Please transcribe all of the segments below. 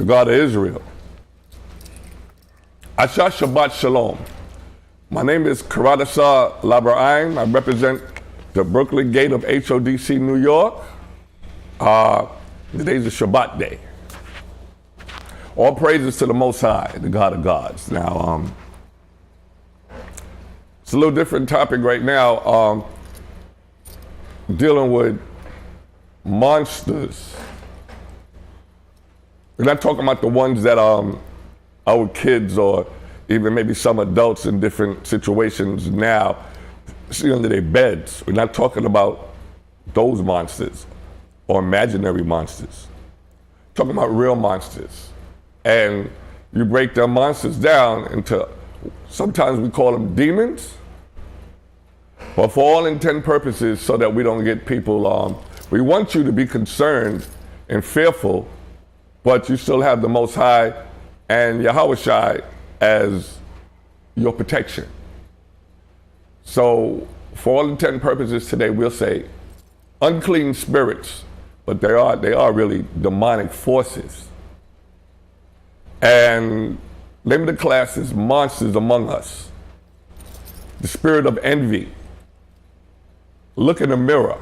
the God of Israel. Asha Shabbat Shalom. My name is Karadasa Labraim. I represent the Berkeley Gate of HODC, New York. Today's a Shabbat day. All praises to the Most High, the God of gods. Now, it's a little different topic right now, dealing with monsters. We're not talking about the ones that our kids or even maybe some adults in different situations now see under their beds. We're not talking about those monsters or imaginary monsters. We're talking about real monsters. And you break their monsters down into, sometimes we call them demons, but for all intent and purposes, so that we don't get people, we want you to be concerned and fearful, but you still have the Most High and Yahushua as your protection. So for all intent and purposes today, we'll say unclean spirits, but they are really demonic forces. And name of the class is Monsters Among Us. The spirit of envy. Look in the mirror.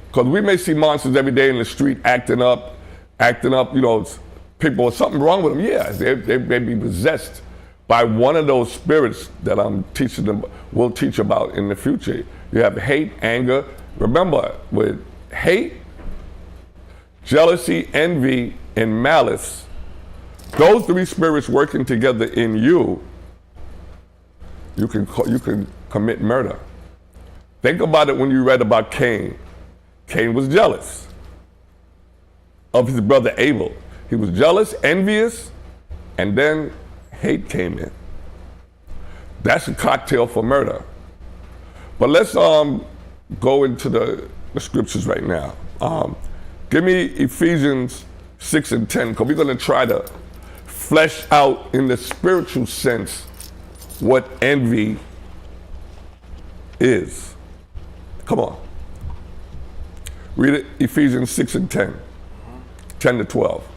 Because we may see monsters every day in the street acting up, you know, people, something wrong with them. Yeah, they may be possessed by one of those spirits that I'm teaching them, will teach about in the future. You have hate, anger. Remember, with hate, jealousy, envy, and malice, those three spirits working together in you, you can commit murder. Think about it when you read about Cain. Cain was jealous of his brother Abel. He was jealous, envious, and then hate came in. That's a cocktail for murder. But let's go into the scriptures right now. Give me Ephesians 6 and 10, because we're going to try to flesh out in the spiritual sense what envy is. Come on. Read it, Ephesians 6 and 10. 10 to 12.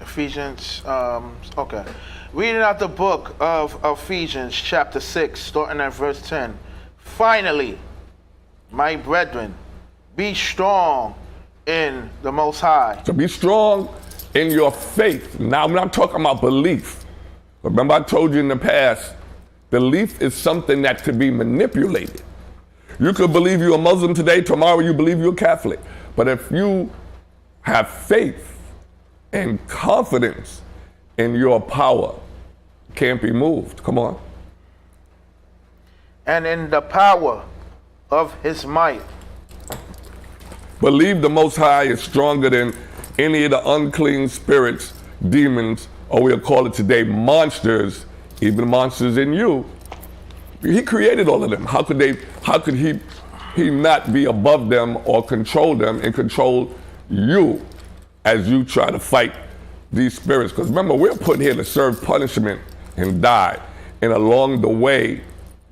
Ephesians, okay. Reading out the book of Ephesians chapter 6, starting at verse 10. Finally, my brethren, be strong in the Most High. So be strong in your faith. Now, I'm not talking about belief. Remember, I told you in the past, belief is something that could be manipulated. You could believe you're a Muslim today, tomorrow you believe you're Catholic. But if you have faith and confidence in your power, can't be moved. Come on. And in the power of his might. Believe the Most High is stronger than any of the unclean spirits, demons, or we'll call it today monsters, even monsters in you. He created all of them. How could he not be above them or control them and control you as you try to fight these spirits? Because remember, we're put here to serve punishment and die, and along the way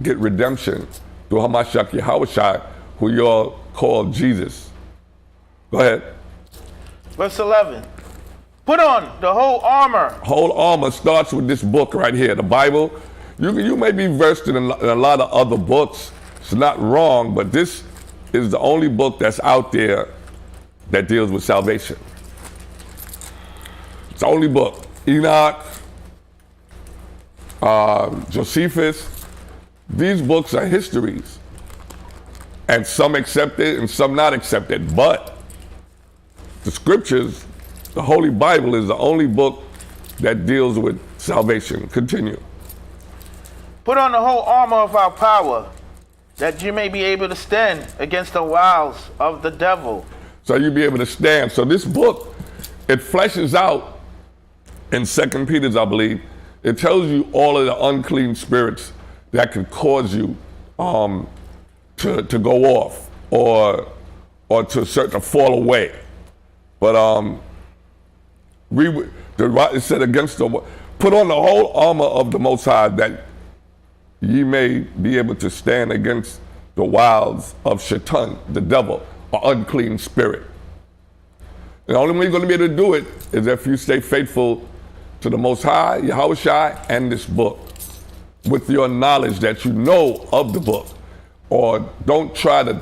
get redemption through Hamashiach Yahushua, who you all call Jesus. Go ahead. Verse 11. Put on the whole armor. Whole armor starts with this book right here, the Bible. You may be versed in a lot of other books. It's not wrong, but this is the only book that's out there that deals with salvation. It's the only book. Enoch, Josephus, these books are histories. And some accepted and some not accepted. But the scriptures, the Holy Bible, is the only book that deals with salvation. Continue. Put on the whole armor of our power, that you may be able to stand against the wiles of the devil. So you'll be able to stand. So this book, it fleshes out in 2 Peter, I believe. It tells you all of the unclean spirits that could cause you to go off or to fall away. But it said against put on the whole armor of the Most High, that ye may be able to stand against the wiles of Shaitan, the devil, or unclean spirit. The only way you're going to be able to do it is if you stay faithful to the Most High, Yahushua, and this book, with your knowledge that you know of the book. Or don't try to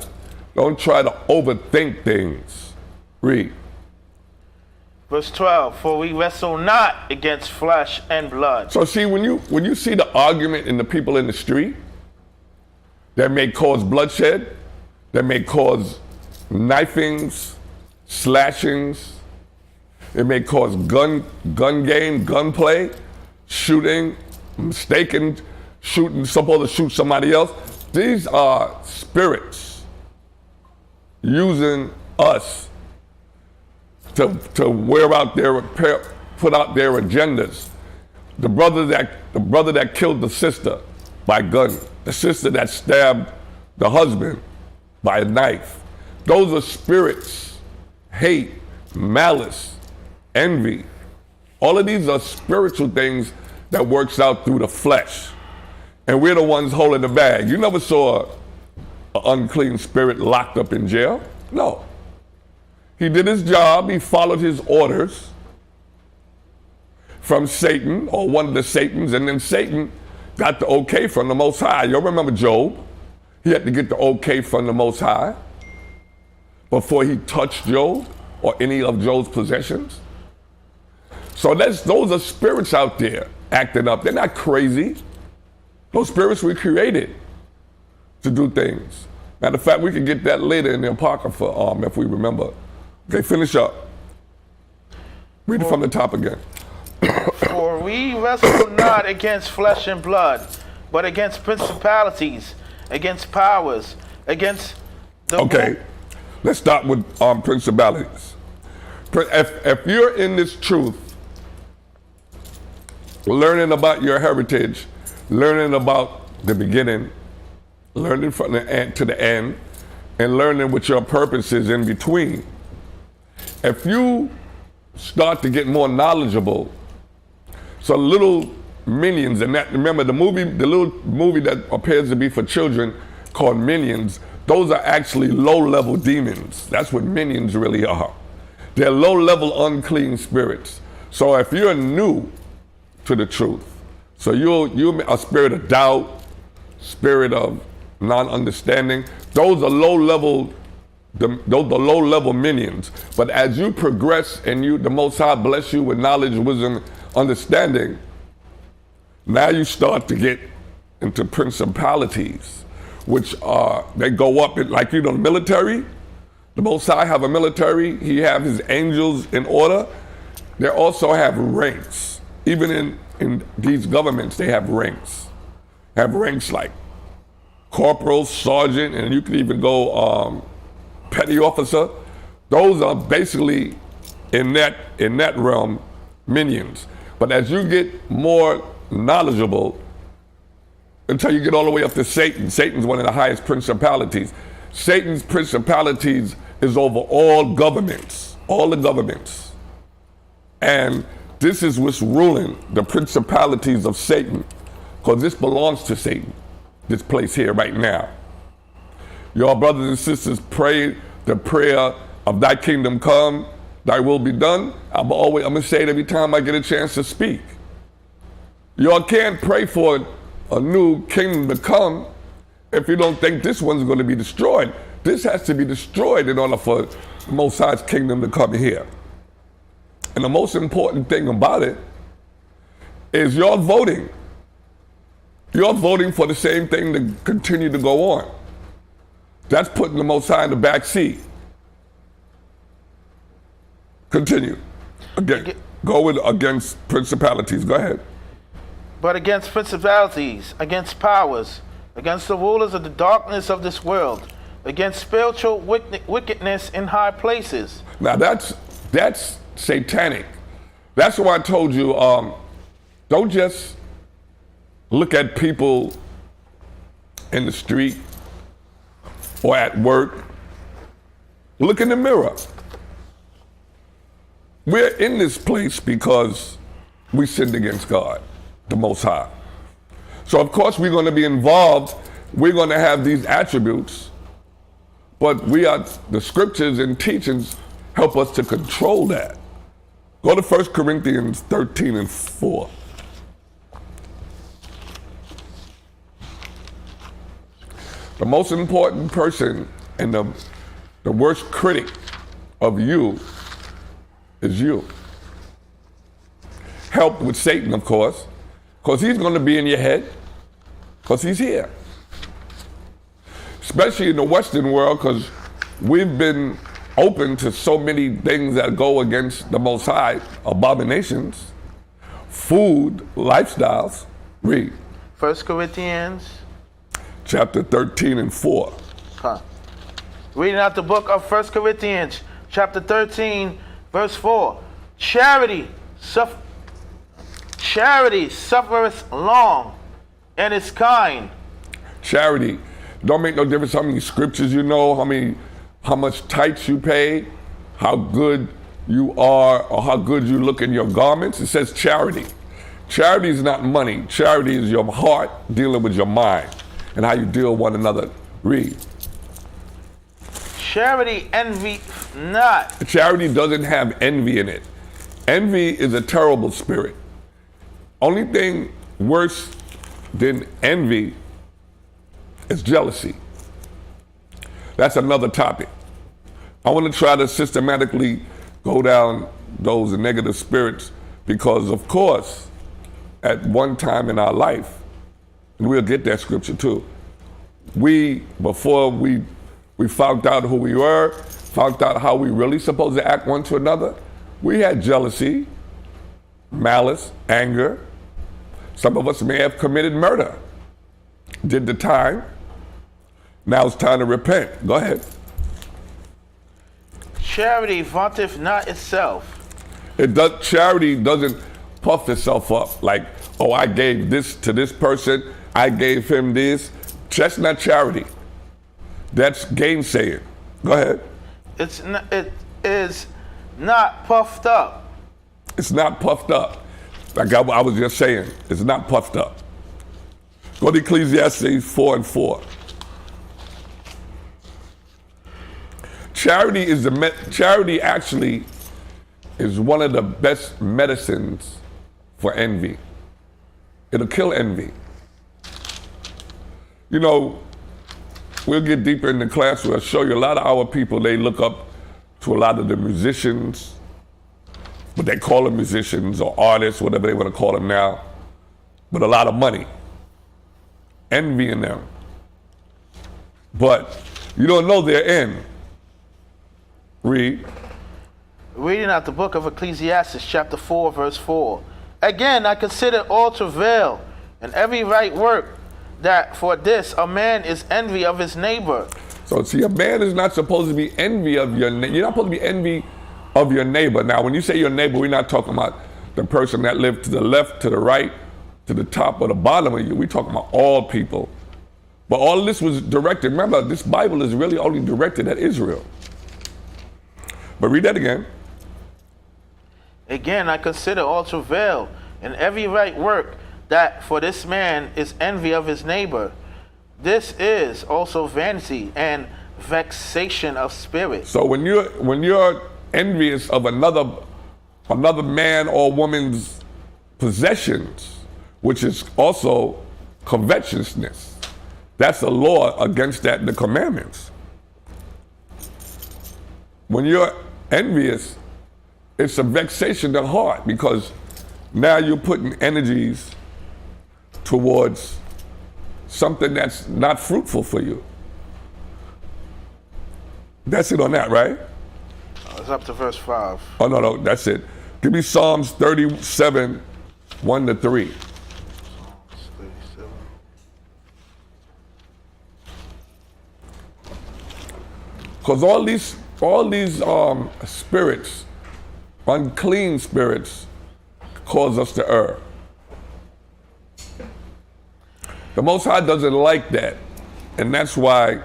overthink things. Read. Verse 12, for we wrestle not against flesh and blood. So see, when you see the argument in the people in the street that may cause bloodshed, that may cause knifings, slashings, it may cause gun game, gunplay, shooting, mistaken shooting, supposed to shoot somebody else. These are spirits using us to wear out put out their agendas. The brother that killed the sister by gun, the sister that stabbed the husband by a knife. Those are spirits, hate, malice, envy. All of these are spiritual things that works out through the flesh. And we're the ones holding the bag. You never saw an unclean spirit locked up in jail? No. He did his job, he followed his orders from Satan, or one of the Satans, and then Satan got the okay from the Most High. Y'all remember Job? He had to get the okay from the Most High before he touched Job or any of Job's possessions. So those are spirits out there acting up. They're not crazy. Those spirits were created to do things. Matter of fact, we can get that later in the Apocrypha if we remember. Okay, finish up. Read it from the top again. For we wrestle not against flesh and blood, but against principalities, against powers, against the... Okay, let's start with principalities. If you're in this truth, learning about your heritage, learning about the beginning, learning from the end to the end, and learning what your purpose is in between. If you start to get more knowledgeable, so little minions, and that, remember the little movie that appears to be for children called Minions, those are actually low-level demons. That's what minions really are. They're low-level unclean spirits. So if you're new to the truth, so you're a spirit of doubt, spirit of non-understanding, those are low-level minions. But as you progress and the Most High bless you with knowledge, wisdom, understanding, now you start to get into principalities, which they go up in, like, the military. The Most High have a military. He have his angels in order. They also have ranks. Even in these governments, they have ranks. Have ranks like corporal, sergeant, and you can even go petty officer. Those are basically in that realm minions. But as you get more knowledgeable, until you get all the way up to Satan. Satan's one of the highest principalities. Satan's principalities is over all governments, all the governments. And this is what's ruling the principalities of Satan, because this belongs to Satan, this place here right now. Your brothers and sisters, pray the prayer of thy kingdom come, thy will be done. I'm gonna say it every time I get a chance to speak. Y'all can't pray for a new kingdom to come if you don't think this one's going to be destroyed. This has to be destroyed in order for the Most High's kingdom to come here. And the most important thing about it is you're voting. You're voting for the same thing to continue to go on. That's putting the Most High in the back seat. Continue. Again, against principalities. Go ahead. But against principalities, against powers, against the rulers of the darkness of this world, against spiritual wickedness in high places. Now that's satanic. That's why I told you, don't just look at people in the street or at work. Look in the mirror. We're in this place because we sinned against God, the Most High. So of course we're going to be involved. We're going to have these attributes, but the scriptures and teachings help us to control that. Go to 1 Corinthians 13 and 4. The most important person and the worst critic of you is you. Helped with Satan, of course, because he's going to be in your head, because he's here. Especially in the Western world, because we've been open to so many things that go against the Most High, abominations, food, lifestyles. Read. 1 Corinthians Chapter 13 and 4. Reading out the book of 1 Corinthians, chapter 13, verse 4. Charity suffereth long and is kind. Charity. Don't make no difference how many scriptures you know, how much tithes you pay, how good you are, or how good you look in your garments. It says charity. Charity is not money. Charity is your heart dealing with your mind and how you deal with one another. Read. Charity envy not. Charity doesn't have envy in it. Envy is a terrible spirit. Only thing worse than envy is jealousy. That's another topic. I want to try to systematically go down those negative spirits because, of course, at one time in our life, and we'll get that scripture too, before we found out who we were, found out how we really supposed to act one to another, we had jealousy, malice, anger. Some of us may have committed murder, did the time. Now it's time to repent. Go ahead. Charity vaunteth not itself. Charity doesn't puff itself up like, oh, I gave this to this person, I gave him this. That's not charity. That's gainsaying. Go ahead. It is not puffed up. It's not puffed up. Like I was just saying, it's not puffed up. Go to Ecclesiastes 4 and 4. Charity actually is one of the best medicines for envy. It'll kill envy. You know, we'll get deeper in the class. We'll show you a lot of our people, they look up to a lot of the musicians, but they call them musicians or artists, whatever they want to call them now, but a lot of money. Envying them. But you don't know their end. Read. Reading out the book of Ecclesiastes, chapter 4, verse 4. Again, I consider all travail and every right work, that for this a man is envy of his neighbor. So see, a man is not supposed to be envy of your neighbor. You're not supposed to be envy of your neighbor. Now, when you say your neighbor, we're not talking about the person that lived to the left, to the right, to the top or the bottom of you. We're talking about all people. But all of this was directed. Remember, this Bible is really only directed at Israel. But read that again. Again, I consider all travail and every right work, that for this man is envy of his neighbor. This is also vanity and vexation of spirit. So when you're envious of another man or woman's possessions, which is also covetousness, that's a law against that in the commandments. When you're envious, it's a vexation of heart because now you're putting energies towards something that's not fruitful for you. That's it on that, right? It's up to verse 5. Oh, no, that's it. Give me Psalms 37, 1 to 3. Because all these spirits, unclean spirits, cause us to err. The Most High doesn't like that, and that's why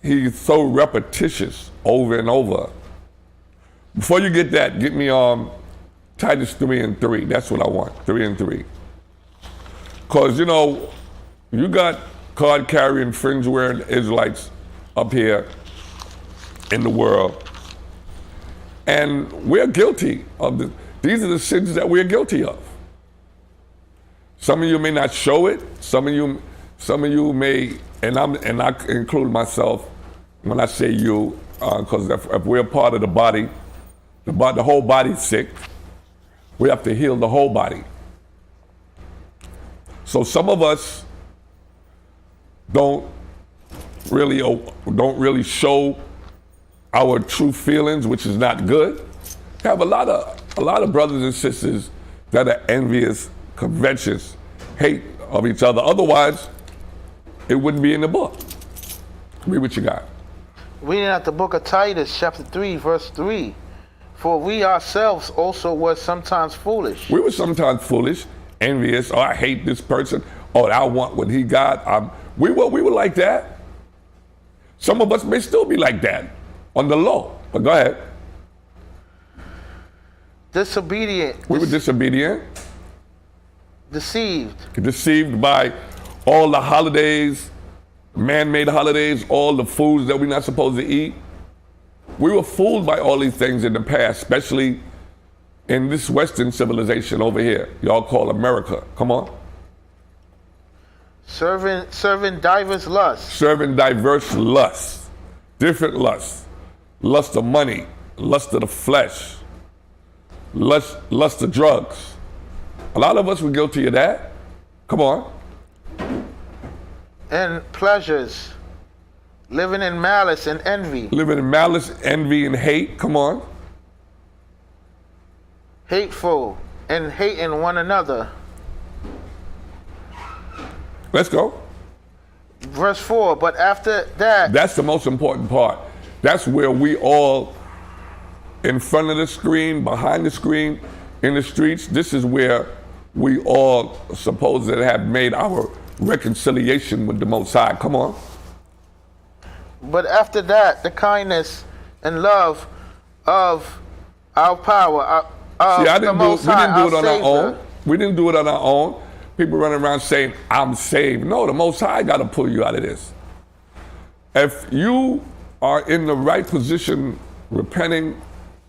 he's so repetitious over and over. Before you get that, get me Titus 3 and 3. That's what I want, 3 and 3. Because, you know, you got card-carrying, fringe-wearing Israelites up here in the world, And we're guilty of these are the sins that we're guilty of. Some of you may not show it. Some of you may, and I include myself when I say you, because if we're part of the body, the whole body's sick. We have to heal the whole body. So some of us don't really show our true feelings, which is not good. We have a lot of brothers and sisters that are envious, covetous, hate of each other. Otherwise, it wouldn't be in the book. Read what you got. Reading out the book of Titus, chapter 3, verse 3. For we ourselves also were sometimes foolish. We were sometimes foolish, envious. Oh, I hate this person. Oh, I want what he got. We were like that. Some of us may still be like that on the low. But go ahead. Disobedient. We were disobedient. Deceived. Deceived by all the holidays, man-made holidays, all the foods that we're not supposed to eat. We were fooled by all these things in the past, especially in this Western civilization over here. Y'all call America. Come on. Serving diverse lusts. Serving diverse lusts. Different lusts. Lust of money. Lust of the flesh. Lust of drugs. A lot of us were guilty of that. Come on. And pleasures. Living in malice and envy. Living in malice, envy, and hate. Come on. Hateful and hating one another. Let's go. Verse 4, but after that. That's the most important part. That's where we all, in front of the screen, behind the screen, in the streets, this is where we all supposed to have made our reconciliation with the Most High. Come on. But after that, the kindness and love of our power, See, we didn't do it on our own. Savior. We didn't do it on our own. People running around saying, I'm saved. No, the Most High got to pull you out of this. If you are in the right position, repenting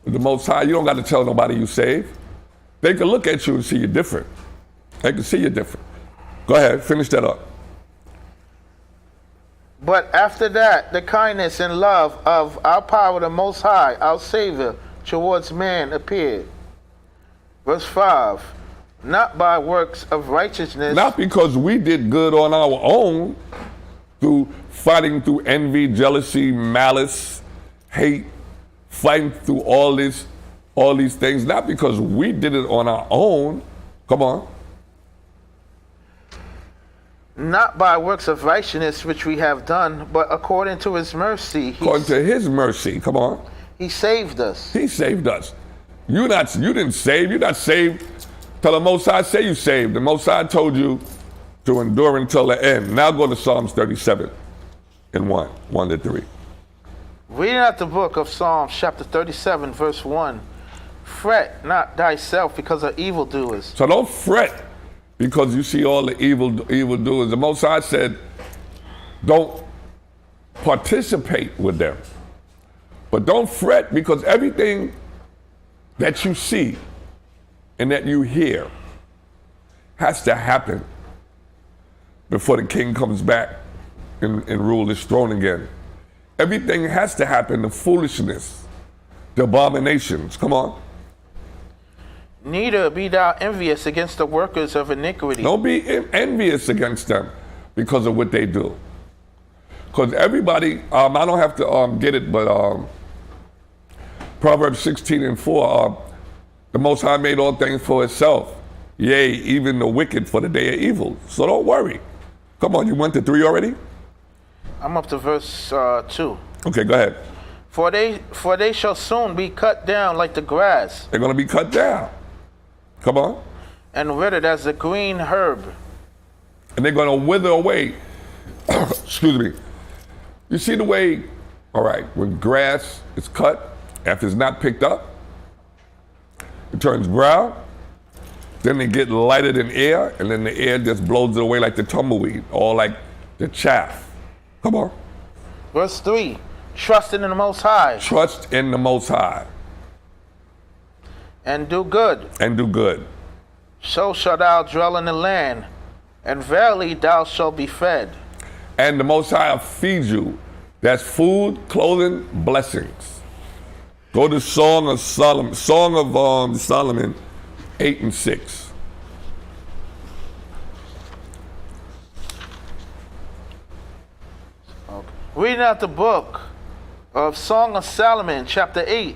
with the Most High, you don't got to tell nobody you saved. They can look at you and see you different. They can see you different. Go ahead, finish that up. But after that, the kindness and love of our power, the Most High, our Savior, towards man appeared. Verse 5, not by works of righteousness. Not because we did good on our own, through fighting through envy, jealousy, malice, hate, fighting through all these things, not because we did it on our own. Come on. Not by works of righteousness which we have done, but according to his mercy. According to his mercy, come on. He saved us. He saved us. You didn't save. You're not saved till the Most High say you saved. The Most High told you to endure until the end. Now go to Psalms 37 and 1 to 3. Reading out the book of Psalms, chapter 37, verse 1. Fret not thyself because of evildoers. So don't fret because you see all the evildoers. The Most High said, don't participate with them. But don't fret because everything that you see and that you hear has to happen before the king comes back and rule his throne again. Everything has to happen, the foolishness, the abominations. Come on. Neither be thou envious against the workers of iniquity. Don't be envious against them because of what they do. Because everybody, I don't have to get it, but Proverbs 16 and 4, the Most High made all things for itself. Yea, even the wicked for the day of evil. So don't worry. Come on, you went to 3 already? I'm up to verse 2. Okay, go ahead. For they shall soon be cut down like the grass. They're going to be cut down. Come on. And withered as the green herb. And they're going to wither away. Excuse me. You see the way, all right, when grass is cut, after it's not picked up, it turns brown. Then they get lighted in air, and then the air just blows it away like the tumbleweed, or like the chaff. Come on. Verse 3, trusting in the Most High. Trust in the Most High. and do good. And do good. So shalt thou dwell in the land, and verily thou shalt be fed. And the Most High will feed you. That's food, clothing, blessings. Go to Song of Solomon 8 and 6. Okay. Reading out the book of Song of Solomon, chapter 8,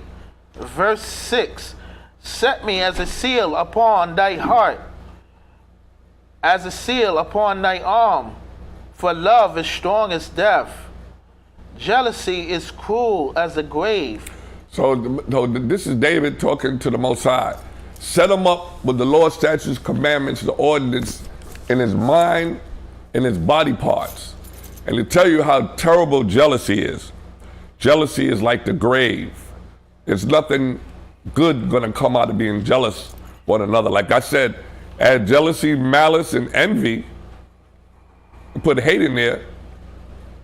verse 6. Set me as a seal upon thy heart, as a seal upon thy arm, for love is strong as death. Jealousy is cruel as the grave. So this is David talking to the Most High. Set him up with the Lord's statutes, commandments, the ordinance in his mind, in his body parts. And to tell you how terrible jealousy is. Jealousy is like the grave. There's nothing good gonna come out of being jealous one another. Like I said, add jealousy, malice, and envy, put hate in there.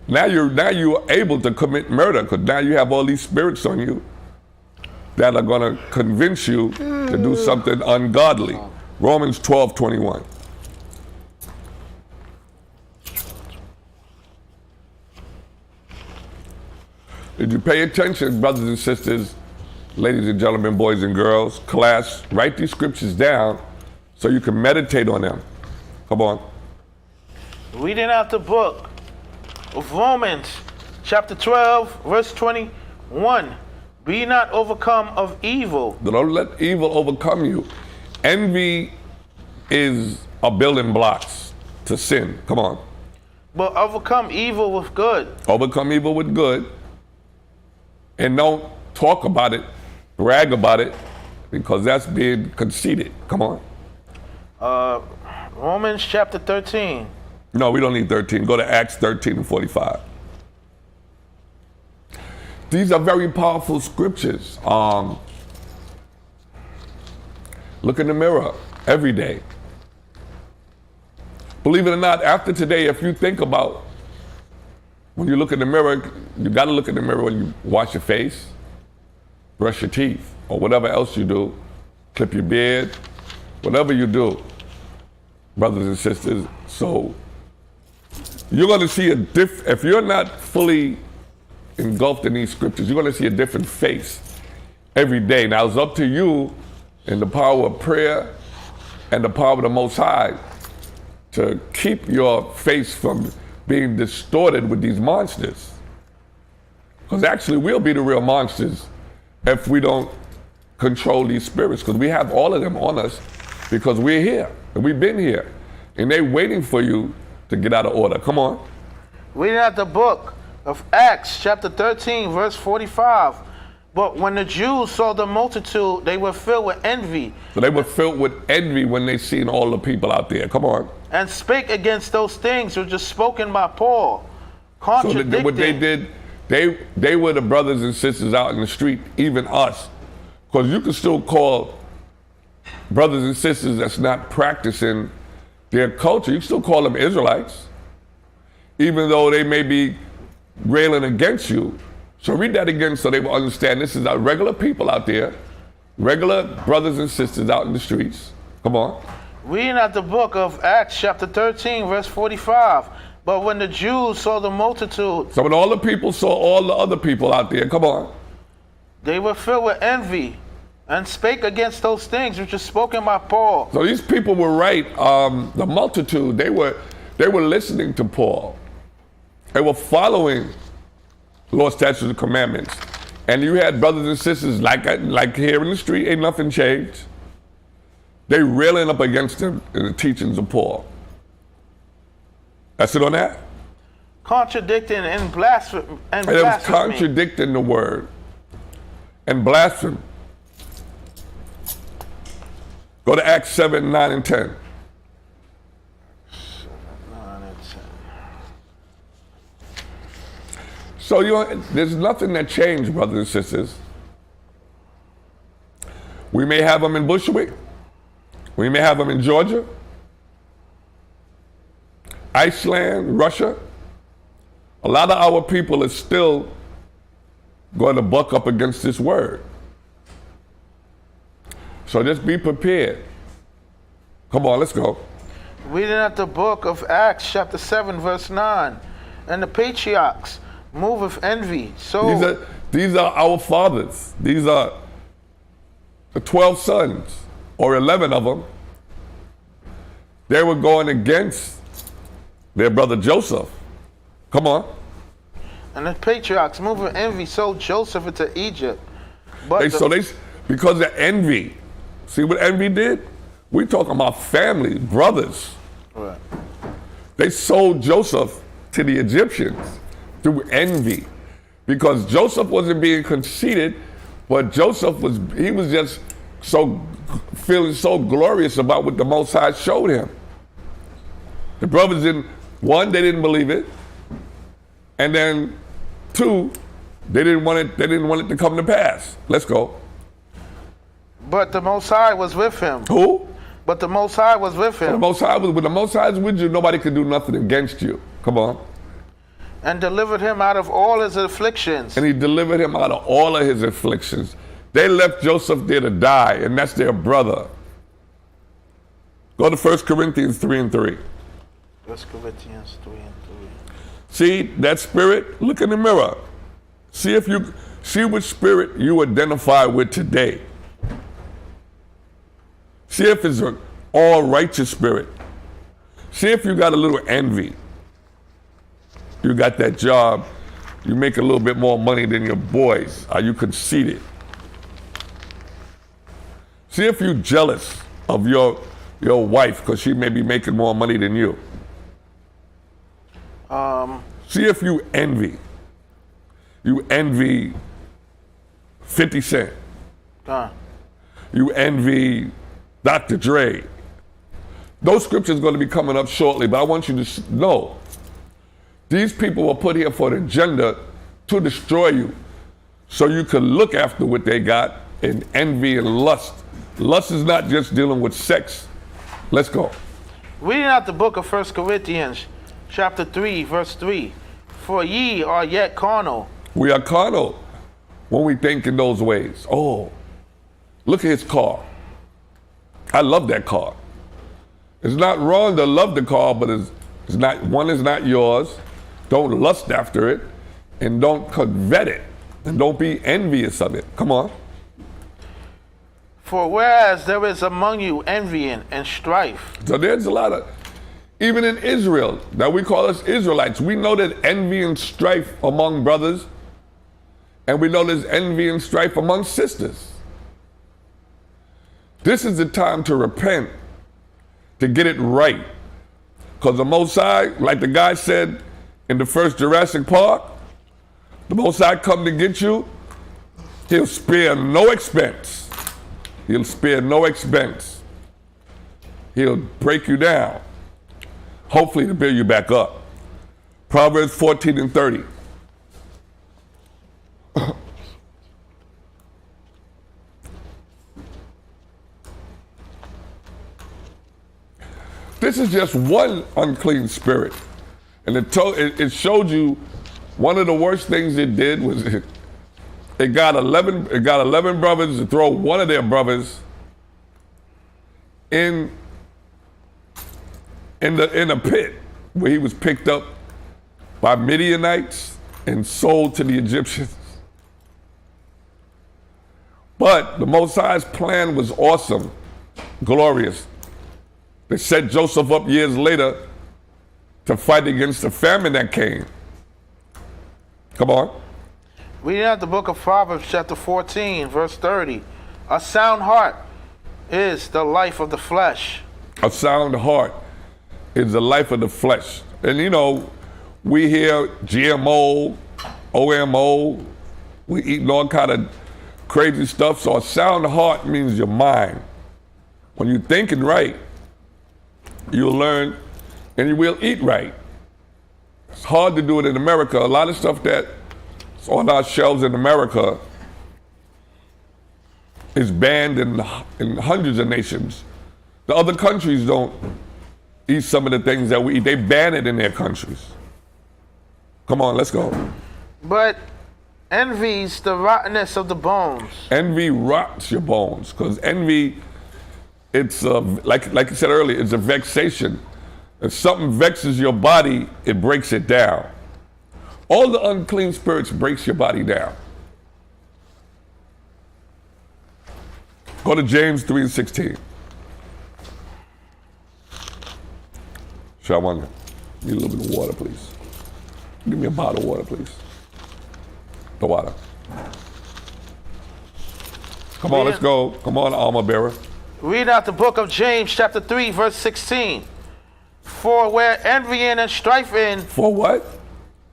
Now you're able to commit murder, because now you have all these spirits on you that are gonna convince you to do something ungodly. Romans 12:21. Did you pay attention, brothers and sisters, ladies and gentlemen, boys and girls, class? Write these scriptures down so you can meditate on them. Come on. Reading out the book of Romans, chapter 12, verse 21. Be not overcome of evil. Don't let evil overcome you. Envy is a building blocks to sin. Come on. But overcome evil with good. Overcome evil with good. And don't talk about it, brag about it, because that's being conceited. Come on. Romans chapter 13. No, we don't need 13. Go to Acts 13 and 45. These are very powerful scriptures. Look in the mirror every day. Believe it or not, after today, if you think about when you look in the mirror, you got to look in the mirror when you wash your face, brush your teeth, or whatever else you do, clip your beard, whatever you do, brothers and sisters. So you're going to see if you're not fully engulfed in these scriptures, you're going to see a different face every day. Now it's up to you in the power of prayer and the power of the Most High to keep your face from being distorted with these monsters. Because actually we'll be the real monsters if we don't control these spirits, because we have all of them on us because we're here and we've been here and they're waiting for you to get out of order. Come on. Reading out the book of Acts chapter 13 verse 45. But when the Jews saw the multitude, they were filled with envy. So they were filled with envy when they seen all the people out there. Come on. And spake against those things which were spoken by Paul, contradicting. So what they did, they were the brothers and sisters out in the street, even us. Because you can still call brothers and sisters that's not practicing their culture, you can still call them Israelites, even though they may be railing against you. So read that again so they will understand this is our regular people out there, regular brothers and sisters out in the streets. Come on. Reading out the book of Acts chapter 13 verse 45. But when the Jews saw the multitude. So when all the people saw all the other people out there, come on. They were filled with envy and spake against those things which were spoken by Paul. So these people were right. The multitude, they were listening to Paul. They were following Lord's statutes and commandments. And you had brothers and sisters like here in the street, ain't nothing changed. They railing up against them in the teachings of Paul. That's it on that? Contradicting and blasphemy. And it was contradicting the word and blasphemy. Go to Acts 7, 9, and 10. 7, 9, and 10. So there's nothing that changed, brothers and sisters. We may have them in Bushwick. We may have them in Georgia, Iceland, Russia. A lot of our people are still going to buck up against this word. So just be prepared. Come on, let's go. Reading at the book of Acts, chapter 7, verse 9. And the patriarchs move with envy. So These are our fathers. These are the 12 sons, or 11 of them. They were going against their brother Joseph. Come on. And the patriarchs move with envy sold Joseph into Egypt. But Because of envy. See what envy did? We talking about family, brothers. Right. They sold Joseph to the Egyptians through envy. Because Joseph wasn't being conceited, but Joseph was just feeling so glorious about what the Most High showed him. The brothers they didn't believe it. And then 2, they didn't want it to come to pass. Let's go. But the Most High was with him. Who? But the Most High was with him. When the Most High is with you, nobody can do nothing against you. Come on. And delivered him out of all his afflictions. And he delivered him out of all of his afflictions. They left Joseph there to die, and that's their brother. Go to 1 Corinthians 3:3. 1 Corinthians 3:3. See that spirit? Look in the mirror. See which spirit you identify with today. See if it's an all righteous spirit. See if you got a little envy. You got that job, you make a little bit more money than your boys. Are you conceited? See if you're jealous of your wife because she may be making more money than you. See if you envy. You envy 50 Cent. You envy Dr. Dre. Those scriptures are going to be coming up shortly, but I want you to know these people were put here for an agenda to destroy you so you can look after what they got and envy and lust. Lust is not just dealing with sex. Let's go. Reading out the book of 1 Corinthians, chapter 3, verse 3. For ye are yet carnal. We are carnal when we think in those ways. Oh, look at his car. I love that car. It's not wrong to love the car, but it's not yours. Don't lust after it, and don't covet it, and don't be envious of it. Come on. For whereas there is among you envying and strife. So there's a lot of, even in Israel, that we call us Israelites, we know that envy and strife among brothers, and we know there's envy and strife among sisters. This is the time to repent, to get it right. Because the Most High, like the guy said in the first Jurassic Park, the Most High come to get you, he'll spare no expense. He'll spare no expense. He'll break you down, hopefully to build you back up. Proverbs 14:30. This is just one unclean spirit. And it showed you one of the worst things it did was it got 11 brothers to throw one of their brothers in a pit where he was picked up by Midianites and sold to the Egyptians. But the Most High's plan was awesome, glorious. They set Joseph up years later to fight against the famine that came. Come on. Reading out the book of Proverbs, chapter 14, verse 30. A sound heart is the life of the flesh. A sound heart is the life of the flesh. And you know, we hear GMO, OMO, we eating all kind of crazy stuff. So a sound heart means your mind. When you're thinking right, you'll learn and you will eat right. It's hard to do it in America. A lot of stuff that's on our shelves in America is banned in hundreds of nations. The other countries don't eat some of the things that we eat. They ban it in their countries. Come on, let's go. But Envy's the rottenness of the bones. Envy rots your bones, because envy, it's like you said earlier, it's a vexation. If something vexes your body, it breaks it down. All the unclean spirits breaks your body down. Go to James 3:16. Shawanda, need a little bit of water, please. Give me a bottle of water, please. The water. Come on, let's go. Come on, armor bearer. Read out the book of James, chapter 3, verse 16. For where envying and strifing. For what?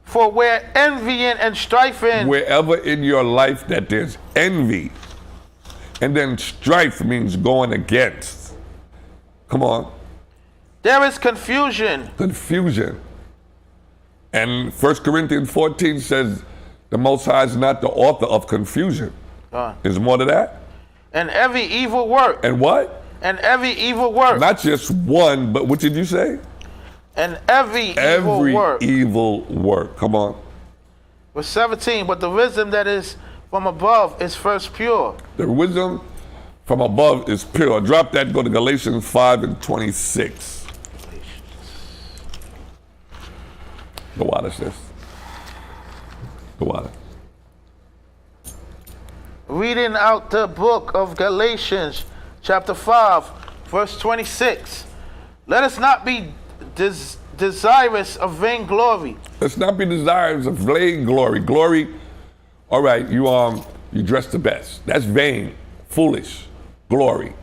For where envying and strifing. Wherever in your life that there's envy, and then strife means going against. Come on. There is confusion. Confusion. And 1 Corinthians 14 says the Most High is not the author of confusion. There's more to that. And every evil work. And what? And every evil work. Not just one, but what did you say? And every evil work. Every evil work. Come on. Verse 17, but the wisdom that is from above is first pure. The wisdom from above is pure. Drop that, go to Galatians 5:26. The water says. The water. Reading out the book of Galatians, chapter 5, verse 26. Let us not be desirous of vainglory. Let's not be desirous of vainglory. Glory, all right, you dress the best. That's vain, foolish, glory.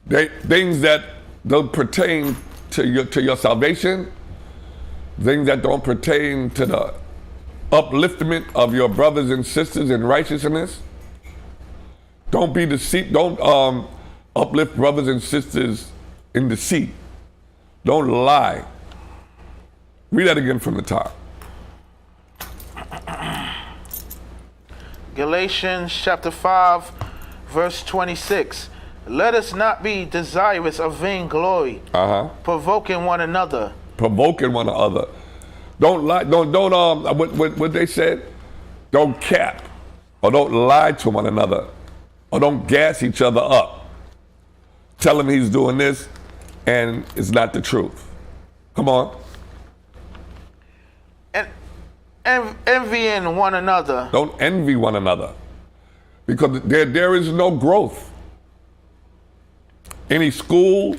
Things that don't pertain to your salvation, things that don't pertain to the upliftment of your brothers and sisters in righteousness. Don't be deceit. Don't uplift brothers and sisters in deceit. Don't lie. Read that again from the top. Galatians chapter 5, verse 26. Let us not be desirous of vainglory, provoking one another. Provoking one another. Don't lie. Don't what they said? Don't cap, or don't lie to one another, or don't gas each other up. Tell him he's doing this, and it's not the truth. Come on. And envying one another. Don't envy one another, because there is no growth. Any school,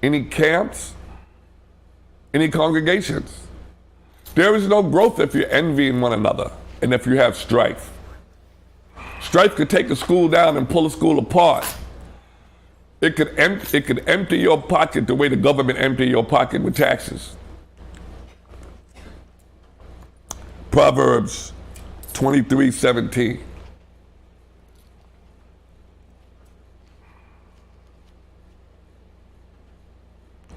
any camps, any congregations. There is no growth if you're envying one another and if you have strife. Strife could take a school down and pull a school apart. It could empty your pocket the way the government empty your pocket with taxes. Proverbs 23:17.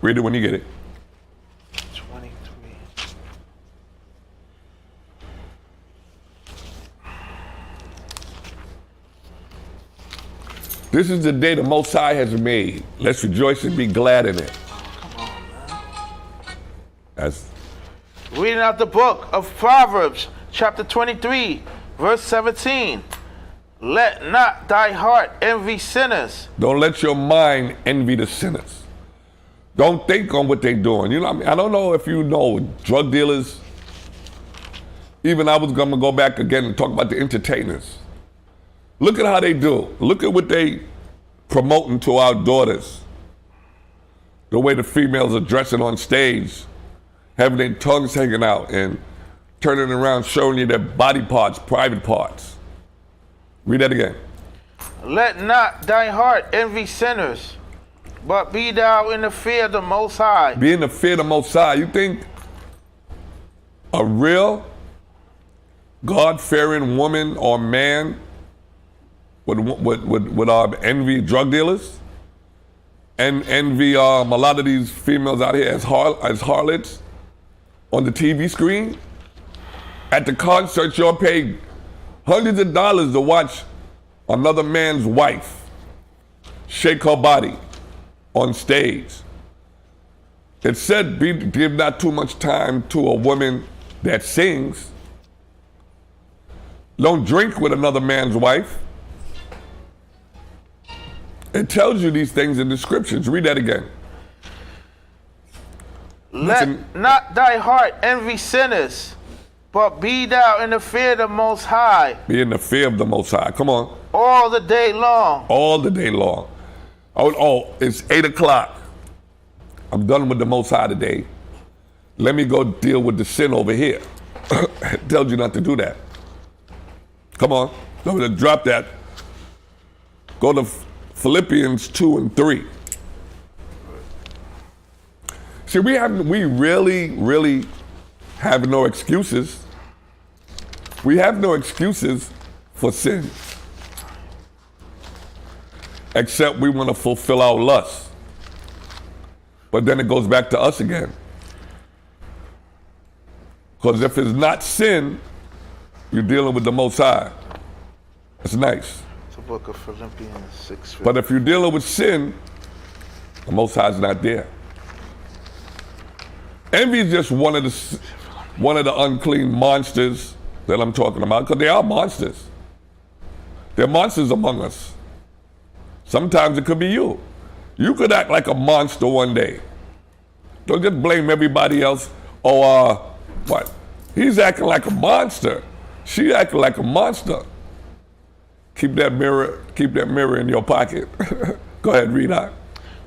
Read it when you get it. 23. This is the day the Most High has made. Let's rejoice and be glad in it. Come on, man. That's Reading out the book of Proverbs, chapter 23, verse 17. Let not thy heart envy sinners. Don't let your mind envy the sinners. Don't think on what they're doing. You know what I mean? I don't know if you know drug dealers. Even I was going to go back again and talk about the entertainers. Look at how they do. Look at what they promoting to our daughters. The way the females are dressing on stage, having their tongues hanging out and turning around showing you their body parts, private parts. Read that again. Let not thy heart envy sinners, but be thou in the fear of the Most High. Be in the fear of the Most High. You think a real God-fearing woman or man would envy drug dealers and envy a lot of these females out here as harlots on the TV screen? At the concert, you're paid hundreds of dollars to watch another man's wife shake her body on stage. It said, give not too much time to a woman that sings. Don't drink with another man's wife. It tells you these things in the scriptures. Read that again. Let not thy heart envy sinners, but be thou in the fear of the Most High. Be in the fear of the Most High. Come on. All the day long. All the day long. Oh, it's 8 o'clock. I'm done with the Most High today. Let me go deal with the sin over here. It tells you not to do that. Come on. I'm going to drop that. Go to Philippians 2 and 3. See, we really have no excuses. We have no excuses for sin. Except we want to fulfill our lust. But then it goes back to us again. Because if it's not sin, you're dealing with the Most High. It's nice. It's the book of Philippians 6. But if you're dealing with sin, the Most High's not there. Envy is just one of the unclean monsters that I'm talking about, because they are monsters. They're monsters among us. Sometimes it could be you. You could act like a monster one day. Don't just blame everybody else. Oh, what? He's acting like a monster. She acting like a monster. Keep that mirror in your pocket. Go ahead, read out.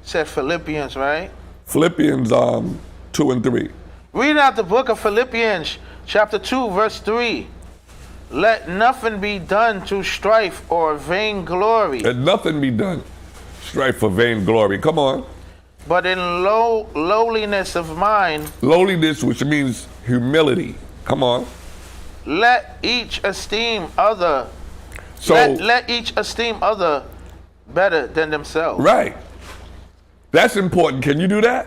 Said Philippians, right? Philippians 2 and 3. Read out the book of Philippians, chapter 2, verse 3. Let nothing be done to strife or vainglory. Let nothing be done. Strife for vainglory. Come on. But in lowliness of mind. Lowliness, which means humility. Come on. Let each esteem other. So let each esteem other better than themselves. Right. That's important. Can you do that?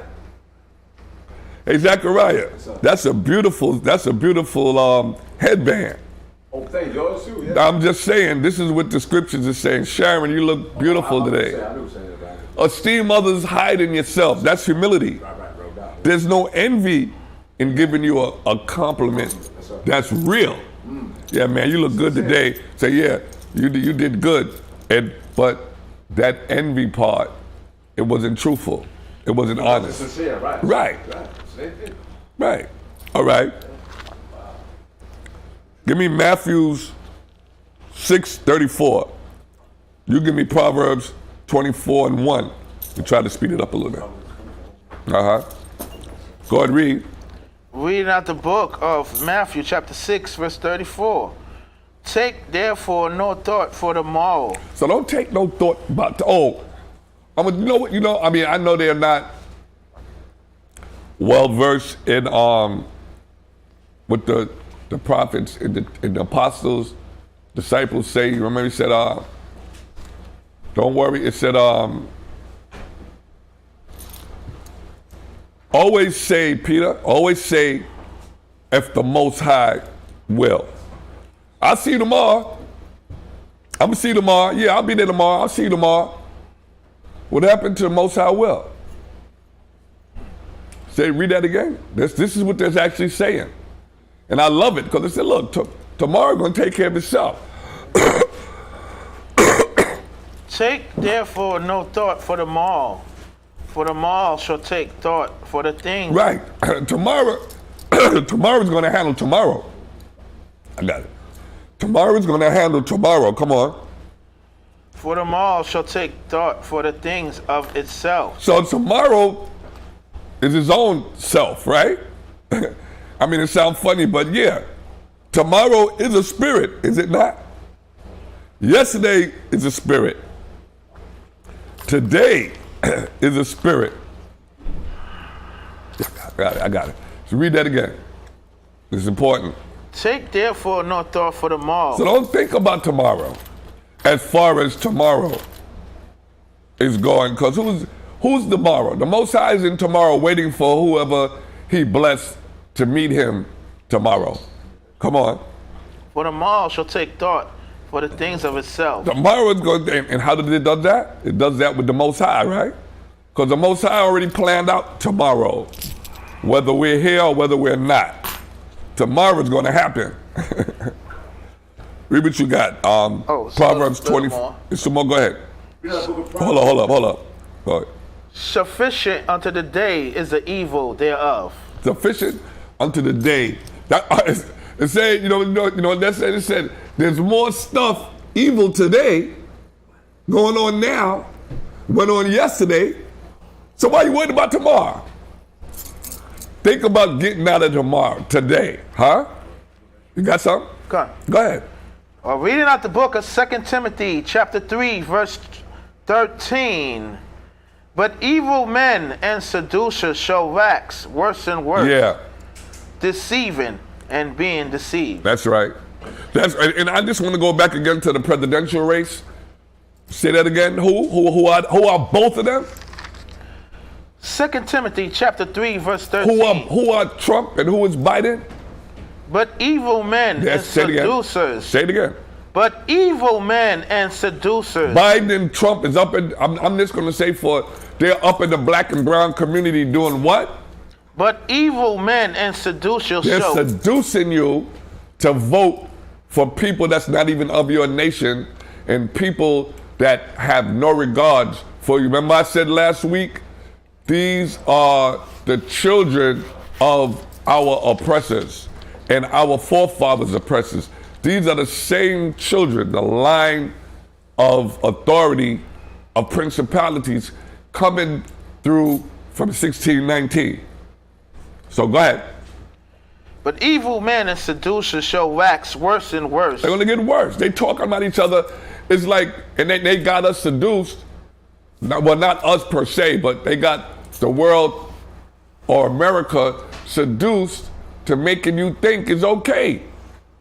Hey, Zachariah, that's a beautiful headband. Oh, thank yours too. Yeah. I'm just saying, this is what the scriptures are saying. Sharon, you look beautiful today. I knew saying that. Esteem others higher than yourself. That's humility. Right, bro. There's no envy in giving you a compliment that's real. Yeah, man, you look good today. Say, yeah, you did good. But that envy part, it wasn't truthful. It wasn't honest. Sincere, right. Right. Right. All right. Give me Matthews 6:34. You give me Proverbs 24 and 1. We try to speed it up a little bit. Go ahead, read. Reading out the book of Matthew, chapter 6, verse 34. Take therefore no thought for the morrow. So don't take no thought about, I know they're not well versed in what the prophets and the apostles, disciples say. You remember he said, don't worry, it said, always say, Peter, if the Most High will. I'll see you tomorrow. I'm gonna see you tomorrow. Yeah, I'll be there tomorrow. I'll see you tomorrow. What happened to the Most High will? Say, read that again. This is what they're actually saying. And I love it because they said, look, tomorrow going to take care of itself. Take therefore no thought for the morrow, for the morrow shall take thought for the things. Right. Tomorrow's going to handle tomorrow. I got it. Tomorrow's going to handle tomorrow. Come on. For the morrow shall take thought for the things of itself. So tomorrow is his own self, right? I mean, it sounds funny, but yeah. Tomorrow is a spirit, is it not? Yesterday is a spirit. Today is a spirit. I got it. So read that again. It's important. Take therefore no thought for the morrow. So don't think about tomorrow as far as tomorrow is going, because who's tomorrow? The Most High is in tomorrow waiting for whoever he blessed to meet him tomorrow. Come on. For the morrow shall take thought for the things of itself. Tomorrow is going, and how did it do that? It does that with the Most High, right? Because the Most High already planned out tomorrow, whether we're here or whether we're not. Tomorrow is going to happen. Read what you got. Proverbs 20. more. Some more. Go ahead. Read that book of Hold up. Go ahead. Sufficient unto the day is the evil thereof. Sufficient unto the day. That it said, it said there's more stuff evil today going on now, went on yesterday. So why are you worried about tomorrow? Think about getting out of tomorrow, today, huh? You got something? Go ahead. Reading out the book of 2 Timothy, chapter 3, verse 13. But evil men and seducers shall wax worse and worse. Yeah. Deceiving and being deceived. That's right. And I just want to go back again to the presidential race. Say that again. Who are both of them? 2 Timothy chapter 3, verse 13. Who are Trump and who is Biden? But evil men and seducers. Say it again. But evil men and seducers. Biden and Trump is up in, I'm just going to say they're up in the black and brown community doing what? But evil men and seducers. They're seducing you to vote for people that's not even of your nation and people that have no regards for you. Remember I said last week, these are the children of our oppressors and our forefathers' oppressors. These are the same children, the line of authority of principalities coming through from 1619. So go ahead. But evil men and seducers shall wax worse and worse. They're gonna get worse. They talking about each other. It's like, and they got us seduced. Well, not us per se, but they got the world or America seduced to making you think it's okay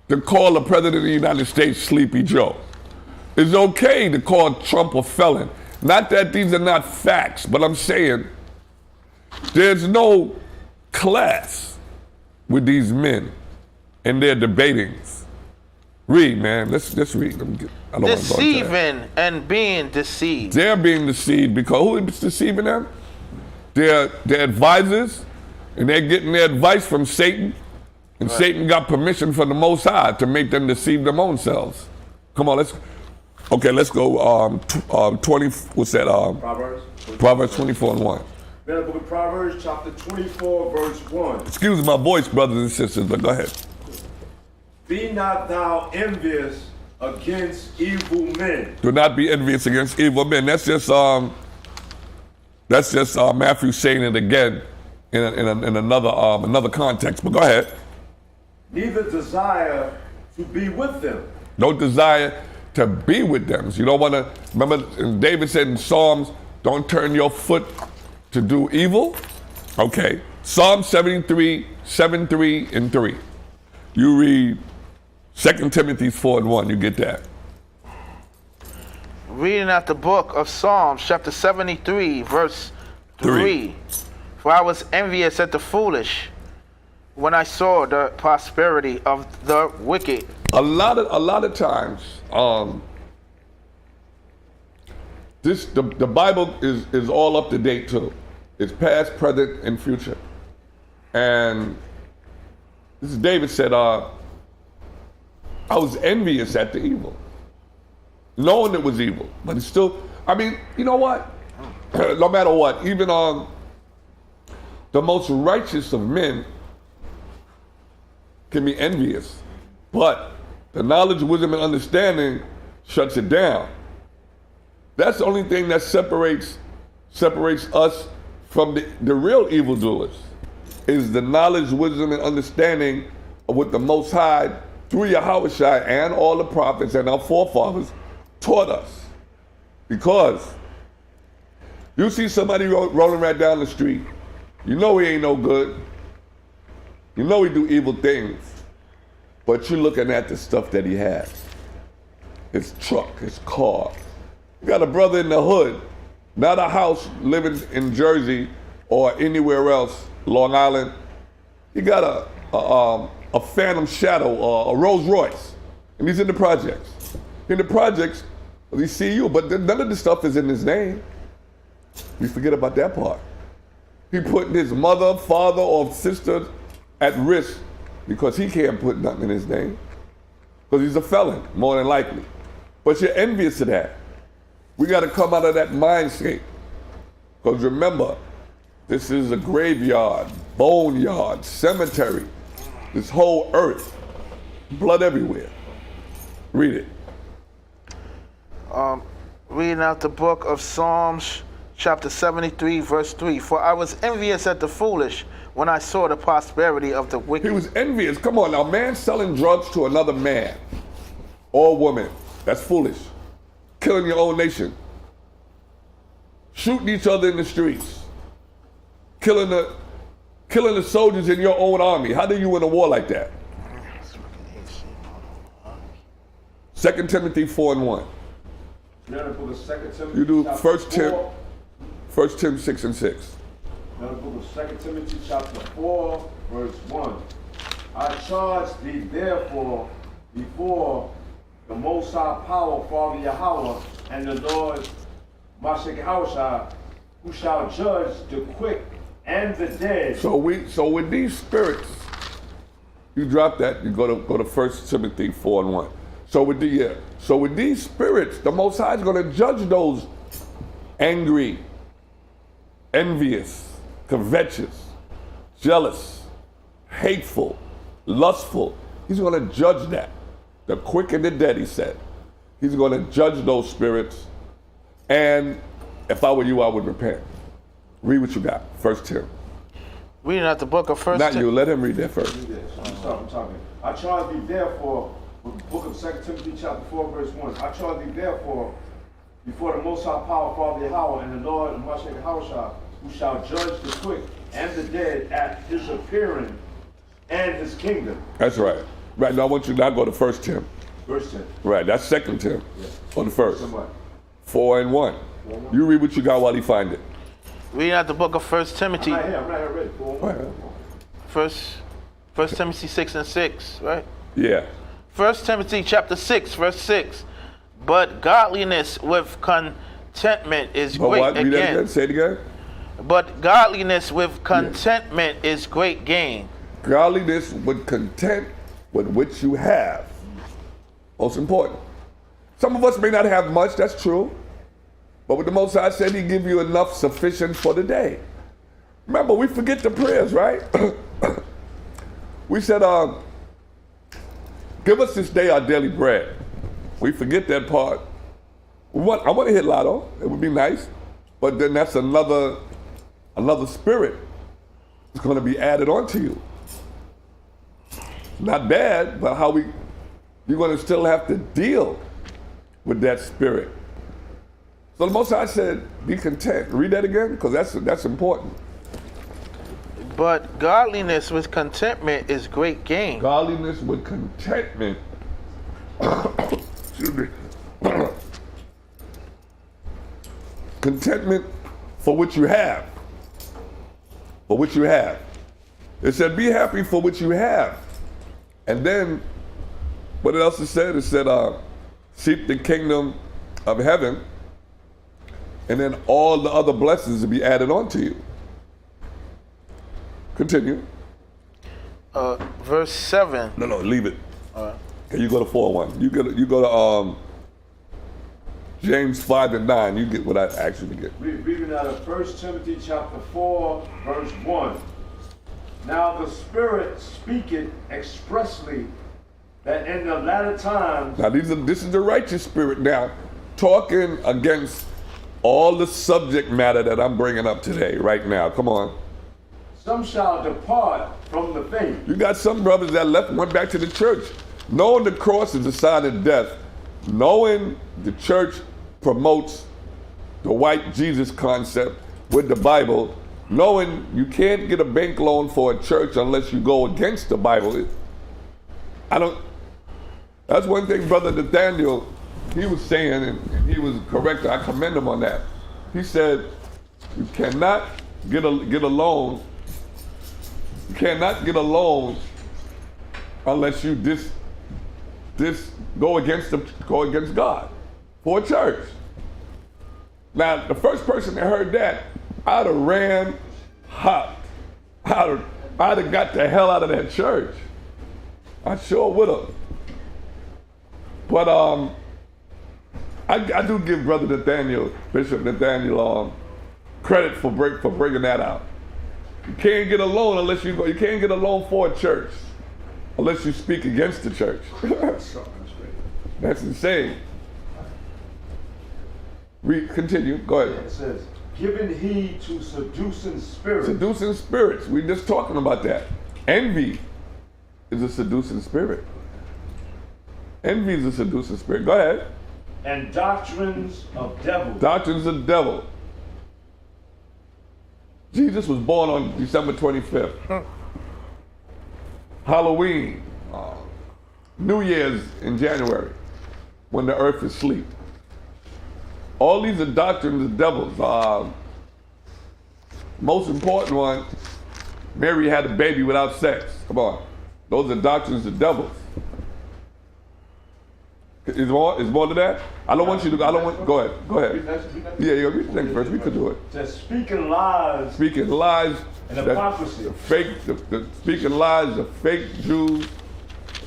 to call the President of the United States Sleepy Joe. It's okay to call Trump a felon. Not that these are not facts, but I'm saying there's no class with these men and their debatings. Read, man. Let's read. I don't Deceiving and being deceived. They're being deceived because who is deceiving them? Their advisors, and they're getting their advice from Satan. And right. Satan got permission from the Most High to make them deceive them own selves. Come on, let's go 20, what's that? Proverbs 24 and 1. Read the book of Proverbs, chapter 24, verse 1. Excuse my voice, brothers and sisters, but go ahead. Be not thou envious against evil men. Do not be envious against evil men. That's just Matthew saying it again in another context. But go ahead. Neither desire to be with them. Don't desire to be with them. So you don't want to, remember David said in Psalms, don't turn your foot to do evil. Okay. Psalm 73, 7, 3, and 3. You read 2 Timothy 4 and 1, you get that. Reading out the book of Psalms, chapter 73, verse 3. For I was envious at the foolish when I saw the prosperity of the wicked. A lot of times, the Bible is all up to date too. It's past, present, and future. And this is David said, I was envious at the evil, knowing it was evil, but it's still. I mean, you know what? No matter what, even the most righteous of men can be envious, but the knowledge, wisdom, and understanding shuts it down. That's the only thing that separates us from the real evildoers, is the knowledge, wisdom, and understanding of what the Most High, through Yahushua and all the prophets and our forefathers, taught us. Because you see somebody rolling right down the street, you know he ain't no good. You know he do evil things, but you're looking at the stuff that he has. His truck, his car. You got a brother in the hood, not a house living in Jersey or anywhere else, Long Island. He got a Phantom Shadow, a Rolls Royce, and he's in the projects. In the projects, we see you, but none of the stuff is in his name. We forget about that part. He putting his mother, father, or sister at risk because he can't put nothing in his name. because he's a felon, more than likely. But you're envious of that. We got to come out of that mindset. Because remember, this is a graveyard, boneyard, cemetery. This whole earth, blood everywhere. Read it. Reading out the book of Psalms, chapter 73, verse 3. For I was envious at the foolish when I saw the prosperity of the wicked. He was envious. Come on, now, man selling drugs to another man or woman, that's foolish. Killing your own nation. Shooting each other in the streets. Killing the soldiers in your own army. How do you win a war like that? 2 Timothy 4:1. Now the book of 2 Timothy. You do chapter 1 Tim 6 and 6. Now the book of 2 Timothy chapter 4, verse 1. I charge thee therefore before the Most High Power, Father Yahweh, and the Lord Mashak, who shall judge the quick and the dead. So with these spirits, you drop that, you go to 1 Timothy 4:1. So with these spirits, the Most High is going to judge those angry, envious, covetous, jealous, hateful, lustful. He's going to judge that. The quick and the dead, he said. He's going to judge those spirits. And if I were you, I would repent. Read what you got. 1 Tim. Reading out the book of First Not you. Let him read that first. I'm talking. I charge thee therefore, with the book of 2 Timothy chapter 4, verse 1. I charge thee therefore before the Most High Power, Father Yahweh, and the Lord Mashak, who shall judge the quick and the dead at his appearing and his kingdom. That's right. Right now, I want you to now go to 1 Tim. Verse 10. Right, that's 2 Tim. Yeah. On the first. Somebody. 4 and 1. You read what you got while he find it. Reading out the book of First Timothy. I'm not here ready. First Timothy 6 and 6, right? Yeah. 1 Timothy chapter 6, verse 6. But godliness with contentment is But great what? Read that again. again. Say it again. But godliness with contentment is great gain. Godliness with content with which you have. Most important. Some of us may not have much, that's true. But what the Most High said, he give you enough sufficient for the day. Remember, we forget the prayers, right? We said, give us this day our daily bread. We forget that part. I want to hit lotto. It would be nice. But then that's another spirit that's going to be added onto you. Not bad, but you're going to still have to deal with that spirit. So the Most High said, be content. Read that again, because that's important. But godliness with contentment is great gain. Godliness with contentment. Excuse me. Contentment for what you have. For what you have. It said, be happy for what you have. And then, what else it said? It said, seek the kingdom of heaven, and then all the other blessings will be added on to you. Continue. Verse 7. No, leave it. All right. Okay, you go to 4:1. You go to James 5 and 9. You get what I actually get. Reading out of 1 Timothy chapter 4, verse 1. Now the Spirit speaketh expressly that in the latter times. Now this is the righteous spirit now, talking against all the subject matter that I'm bringing up today, right now. Come on. Some shall depart from the faith. You got some brothers that left and went back to the church, knowing the cross is a sign of death, knowing the church promotes the white Jesus concept with the Bible, knowing you can't get a bank loan for a church unless you go against the Bible. That's one thing Brother Nathaniel, he was saying, and he was correct. I commend him on that. He said, you cannot get a loan. You cannot get a loan unless you go against God for a church. Now, the first person that heard that, I'd have ran, hopped. I'd have got the hell out of that church. I sure would have. But I do give Brother Nathaniel, Bishop Nathaniel, credit for bringing that out. You can't get a loan unless you go. You can't get a loan for a church unless you speak against the church. That's insane. Continue. Go ahead. It says, giving heed to seducing spirits. Seducing spirits. We're just talking about that. Envy is a seducing spirit. Envy is a seducing spirit. Go ahead. And doctrines of devils. Doctrines of the devil. Jesus was born on December 25th. Halloween. New Year's in January, when the earth is asleep. All these are doctrines of devils. Most important one, Mary had a baby without sex. Come on. Those are doctrines of devils. Is more to that? I don't want you to, go ahead. Yeah, read the thing first, we could do it. Just speaking lies. Speaking lies. And hypocrisy. Speaking lies, the fake Jews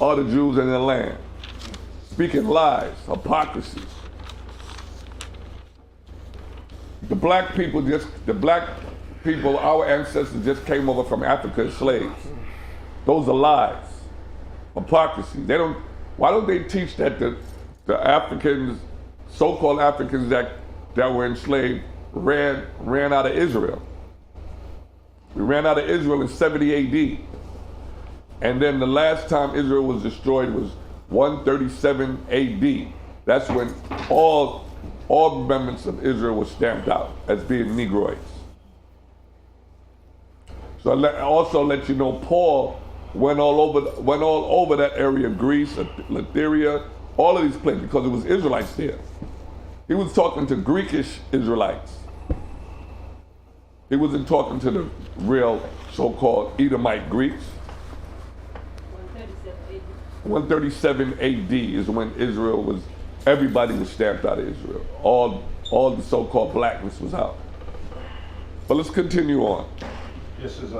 are the Jews in the land. Speaking lies, hypocrisy. The black people, our ancestors just came over from Africa as slaves. Those are lies, hypocrisy. Why don't they teach that the Africans, so-called Africans that were enslaved, ran out of Israel? We ran out of Israel in 70 AD. And then the last time Israel was destroyed was 137 AD. That's when all remnants of Israel were stamped out as being Negroids. So I also let you know Paul went all over that area, Greece, Lythyria, all of these places, because it was Israelites there. He was talking to Greekish Israelites. He wasn't talking to the real so-called Edomite Greeks. 137 AD is when everybody was stamped out of Israel. All the so-called blackness was out. But let's continue on. This is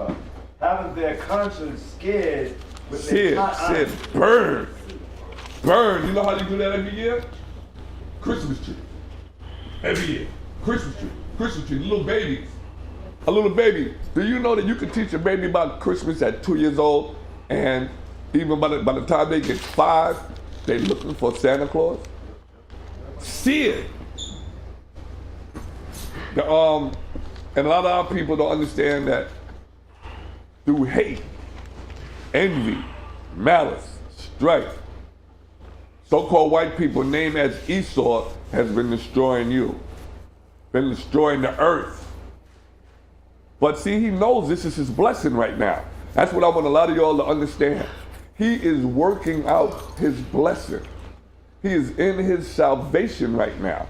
having their conscience scared with their hot iron. Burn. Burn. You know how you do that every year? Christmas tree. Every year. Christmas tree. Little babies. A little baby. Do you know that you can teach a baby about Christmas at 2 years old, and even by the time they get 5, they're looking for Santa Claus? See it. And a lot of our people don't understand that through hate, envy, malice, strife, so-called white people named as Esau has been destroying you, been destroying the earth. But see, he knows this is his blessing right now. That's what I want a lot of y'all to understand. He is working out his blessing. He is in his salvation right now.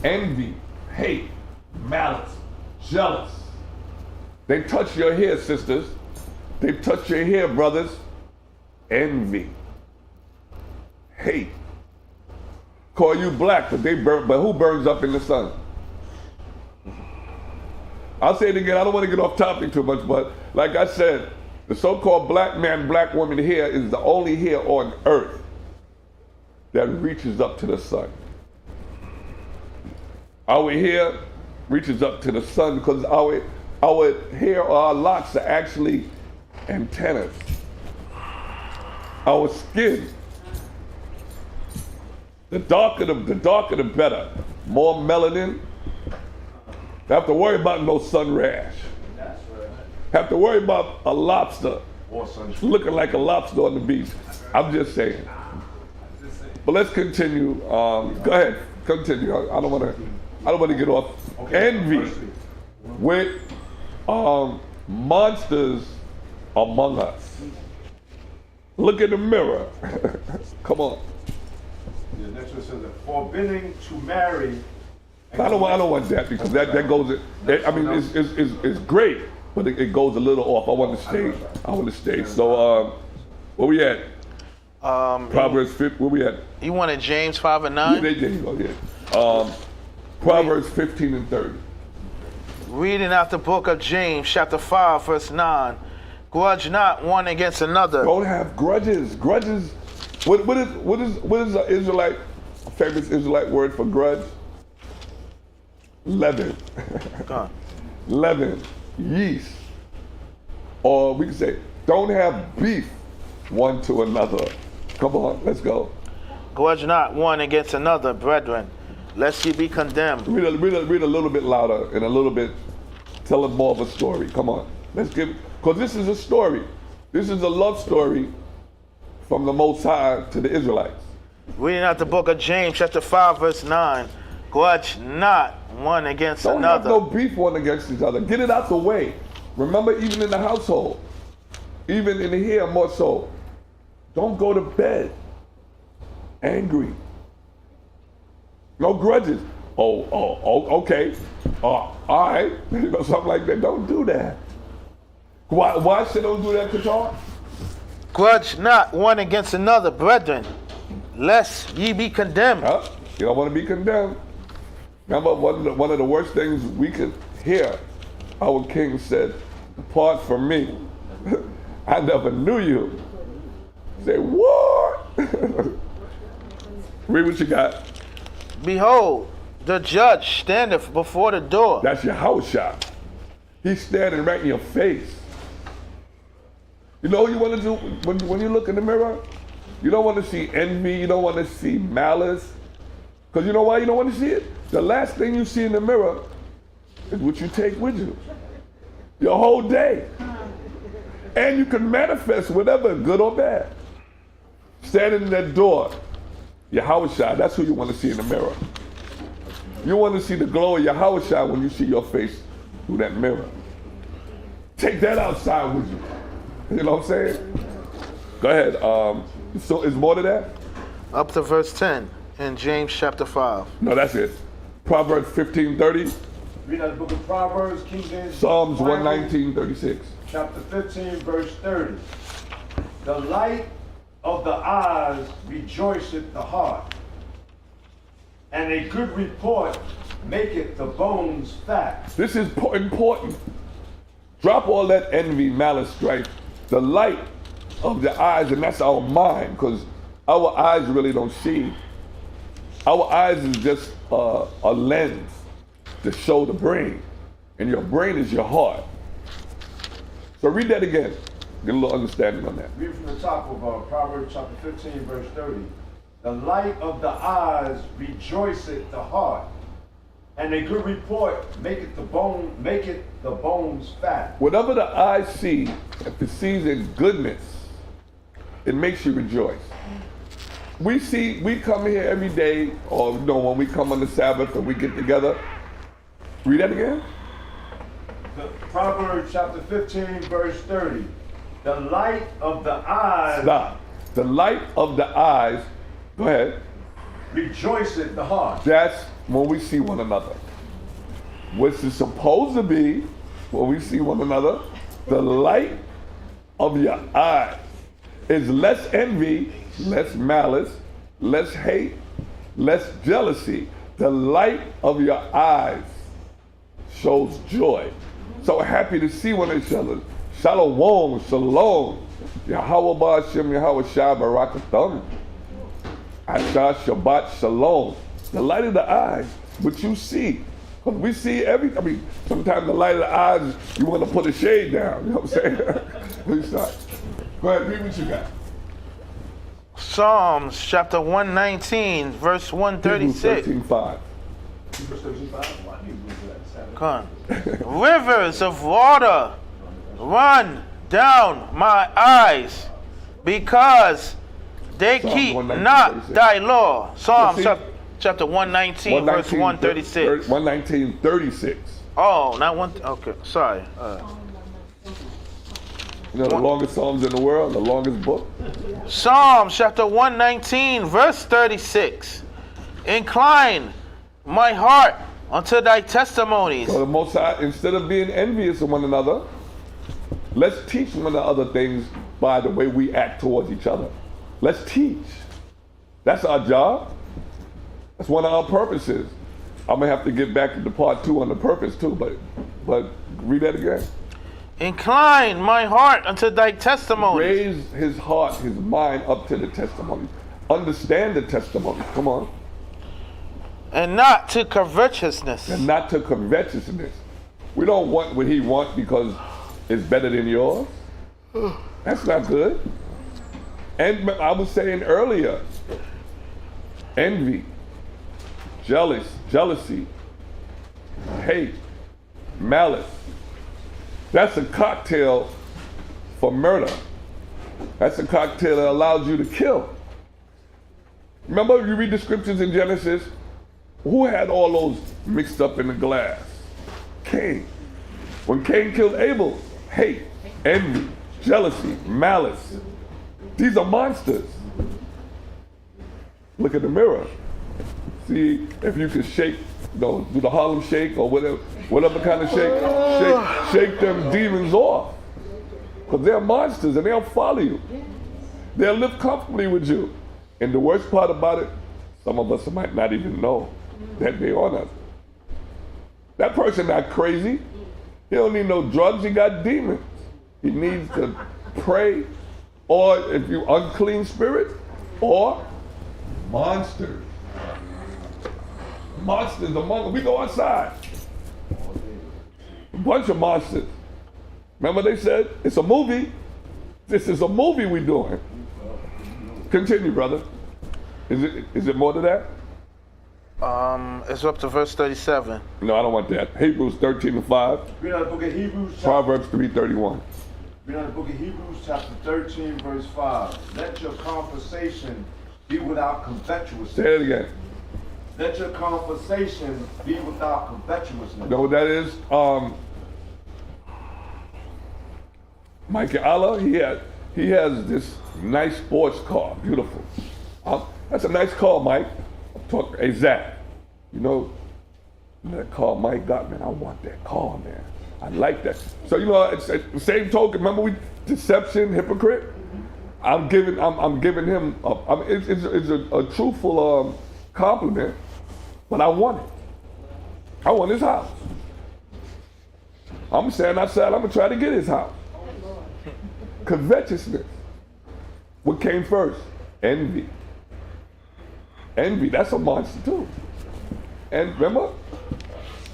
Envy, hate, malice, jealous. They touch your hair, sisters. They touch your hair, brothers. Envy, hate. Call you black, but who burns up in the sun? I'll say it again, I don't want to get off topic too much, but like I said, the so-called black man, black woman hair is the only hair on earth that reaches up to the sun. Our hair reaches up to the sun because our hair or our locks are actually antennas. Our skin, the darker the better. More melanin. Have to worry about no sun rash. That's right. Have to worry about a lobster Or sunshine. looking like a lobster on the beach. I'm just saying. But let's continue. Go ahead, continue. I don't want to get off. Okay. Envy with monsters among us. Look in the mirror. Come on. The next one says, forbidding to marry. I don't want that because that goes. It's great, but it goes a little off. I want to stay. So where we at? Proverbs 5. Where we at? You wanted James 5 and 9? There you go. Yeah. Proverbs 15 and 30. Reading out the book of James, chapter 5, verse 9. Grudge not one against another. Don't have grudges. Grudges What is the Israelite, famous Israelite word for grudge? Leaven. Go on. Leaven, yeast. Or we can say, don't have beef one to another. Come on, let's go. Grudge not one against another, brethren, lest ye be condemned. Read a little bit louder and a little bit, tell us more of a story. Come on, let's give, because this is a story. This is a love story from the Most High to the Israelites. Reading out the book of James, chapter 5, verse 9. Grudge not one against Don't another. have no beef one against each other. Get it out the way. Remember, even in the household, even in here more so, don't go to bed angry. No grudges. Oh, okay. All right. You know, something like that. Don't do that. Why should don't do that, Qatar? Grudge not one against another, brethren, lest ye be condemned. Huh? You don't want to be condemned. Remember, one of the worst things we could hear, our king said, "Depart from me. I never knew you." Say, what? Read what you got. Behold, the judge standeth before the door. That's your house shot. He's standing right in your face. You know what you want to do when you look in the mirror? You don't want to see envy. You don't want to see malice. Because you know why you don't want to see it? The last thing you see in the mirror is what you take with you. Your whole day. And you can manifest whatever, good or bad. Standing in that door, your house shot, that's who you want to see in the mirror. You want to see the glow of your house shot when you see your face through that mirror. Take that outside with you. You know what I'm saying? Go ahead. So is more to that? Up to verse 10 in James chapter 5. No, that's it. Proverbs 15:30. Read out the book of Proverbs, King James. Psalms Bible, 119:36. Chapter 15, verse 30. The light of the eyes rejoiceth the heart, and a good report maketh the bones fat. This is important. Drop all that envy, malice, strife. The light of the eyes, and that's our mind, because our eyes really don't see. Our eyes is just a lens to show the brain, and your brain is your heart. So read that again. Get a little understanding on that. Read from the top of Proverbs chapter 15, verse 30. The light of the eyes rejoiceth the heart, and a good report maketh the bones fat. Whatever the eye see, if it sees in goodness, it makes you rejoice. We come here every day, or you know, when we come on the Sabbath and we get together. Read that again. Proverbs chapter 15, verse 30. The light of the eyes Stop. The light of the eyes, go ahead. rejoiceth the heart. That's when we see one another. What's it supposed to be when we see one another? The light of your eyes is less envy, less malice, less hate, less jealousy. The light of your eyes shows joy. So happy to see one another. Shalom, shalom. Yahweh Ba'ashem, Yahweh Shai Barakatham. Asha Shabbat Shalom. The light of the eyes, what you see. Because we see sometimes the light of the eyes, you want to put a shade down. You know what I'm saying? Go ahead, read what you got. Psalms chapter 119, verse 136. 13:5. Come on. Rivers of water run down my eyes because they Psalm keep 119, not 36. thy law. Psalm See? chapter 119, verse 136. 119:36. Oh, not one. Okay, sorry. You know the longest Psalms in the world, the longest book? Psalms chapter 119, verse 36. Incline my heart unto thy testimonies. So the Most High, instead of being envious of one another, let's teach one another things by the way we act towards each other. Let's teach. That's our job. That's one of our purposes. I'm gonna have to get back to part 2 on the purpose too, but read that again. Incline my heart unto thy testimony. Raise his heart, his mind up to the testimony. Understand the testimony. Come on. And not to covetousness. And not to covetousness. We don't want what he wants because it's better than yours. That's not good. And I was saying earlier, envy, jealousy, hate, malice. That's a cocktail for murder. That's a cocktail that allows you to kill. Remember, you read the scriptures in Genesis, who had all those mixed up in the glass? Cain. When Cain killed Abel, hate, envy, jealousy, malice. These are monsters. Look at the mirror. See if you can shake, do the Harlem Shake or whatever kind of shake them demons off. Because they're monsters and they'll follow you. They'll live comfortably with you. And the worst part about it, some of us might not even know that they're on us. That person not crazy. He don't need no drugs, he got demons. He needs to pray, or if you unclean spirit, or monsters. Monsters among us. We go outside. A bunch of monsters. Remember they said, it's a movie. This is a movie we're doing. Continue, brother. Is it more to that? It's up to verse 37. No, I don't want that. Hebrews 13:5. Read out the book of Hebrews. Proverbs 3:31. Read out the book of Hebrews, chapter 13, verse 5. Let your conversation be without covetousness. Say it again. Let your conversation be without covetousness. You know what that is? Mike Allah, he has this nice sports car, beautiful. That's a nice car, Mike. Hey, Zach, you know that car Mike got, man, I want that car, man. I like that. So, you know, it's the same token. Remember deception, hypocrite? I'm giving him, it's a truthful compliment, but I want it. I want his house. I'm standing outside, I'm gonna try to get his house. Covetousness. What came first? Envy. Envy, that's a monster too. And remember,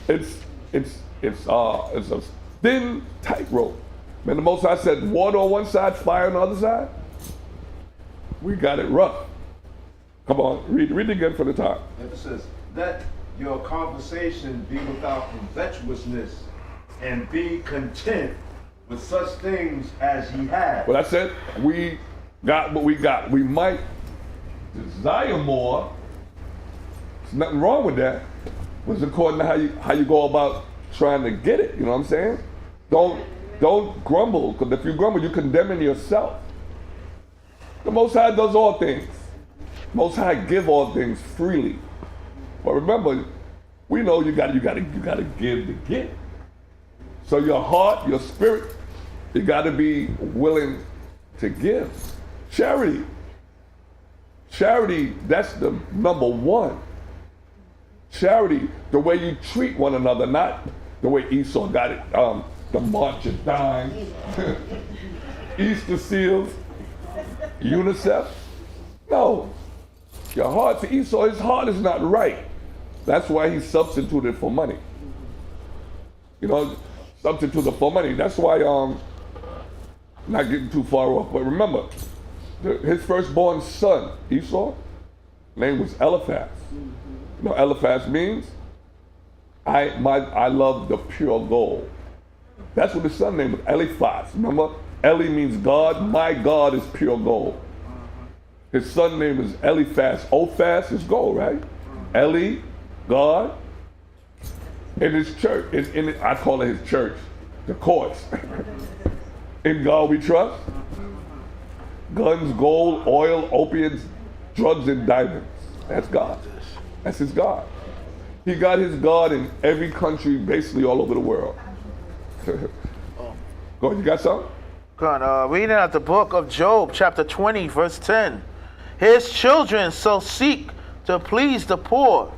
it's a thin tightrope. Man, the Most High said water on one side, fire on the other side. We got it rough. Come on, read it again from the top. It says, let your conversation be without covetousness and be content with such things as ye have. Well, I said we got what we got. We might desire more. There's nothing wrong with that. But it's according to how you go about trying to get it. You know what I'm saying? Don't grumble, because if you grumble, you're condemning yourself. The Most High does all things. Most High give all things freely. But remember, we know you gotta give to get. So your heart, your spirit, you gotta be willing to give. Charity. Charity, that's the number one. Charity, the way you treat one another, not the way Esau got it, the March of Dimes, Easter seals, UNICEF. No, your heart to Esau, his heart is not right. That's why he substituted for money. You know, substituted for money. That's why, not getting too far off, but remember, his firstborn son, Esau, name was Eliphaz. You know what Eliphaz means? I love the pure gold. That's what his son name was, Eliphaz. Remember, Eli means God. My God is pure gold. His son name is Eliphaz. Ophaz is gold, right? Eli, God. In his church, I call it his church, the courts. In God we trust. Guns, gold, oil, opiates, drugs, and diamonds. That's God. That's his God. He got his God in every country, basically all over the world. Go ahead, you got something? Go on, reading out the book of Job, chapter 20, verse 10. His children so seek to please the poor.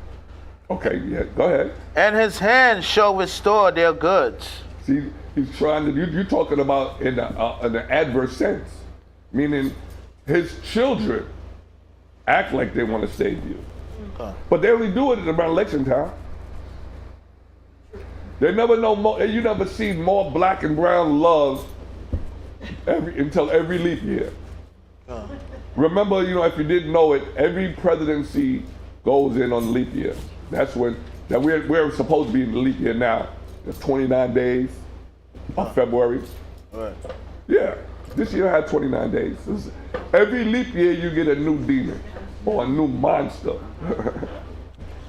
Okay, yeah, go ahead. And his hand shall restore their goods. See, he's trying to, you're talking about in the adverse sense, meaning his children act like they want to save you. But they only do it around election time. They never know more, you never see more black and brown love until every leap year. Remember, if you didn't know it, every presidency goes in on leap year. That's when, that we're supposed to be in the leap year now. It's 29 days of February. Right. Yeah, this year had 29 days. Every leap year you get a new demon or a new monster.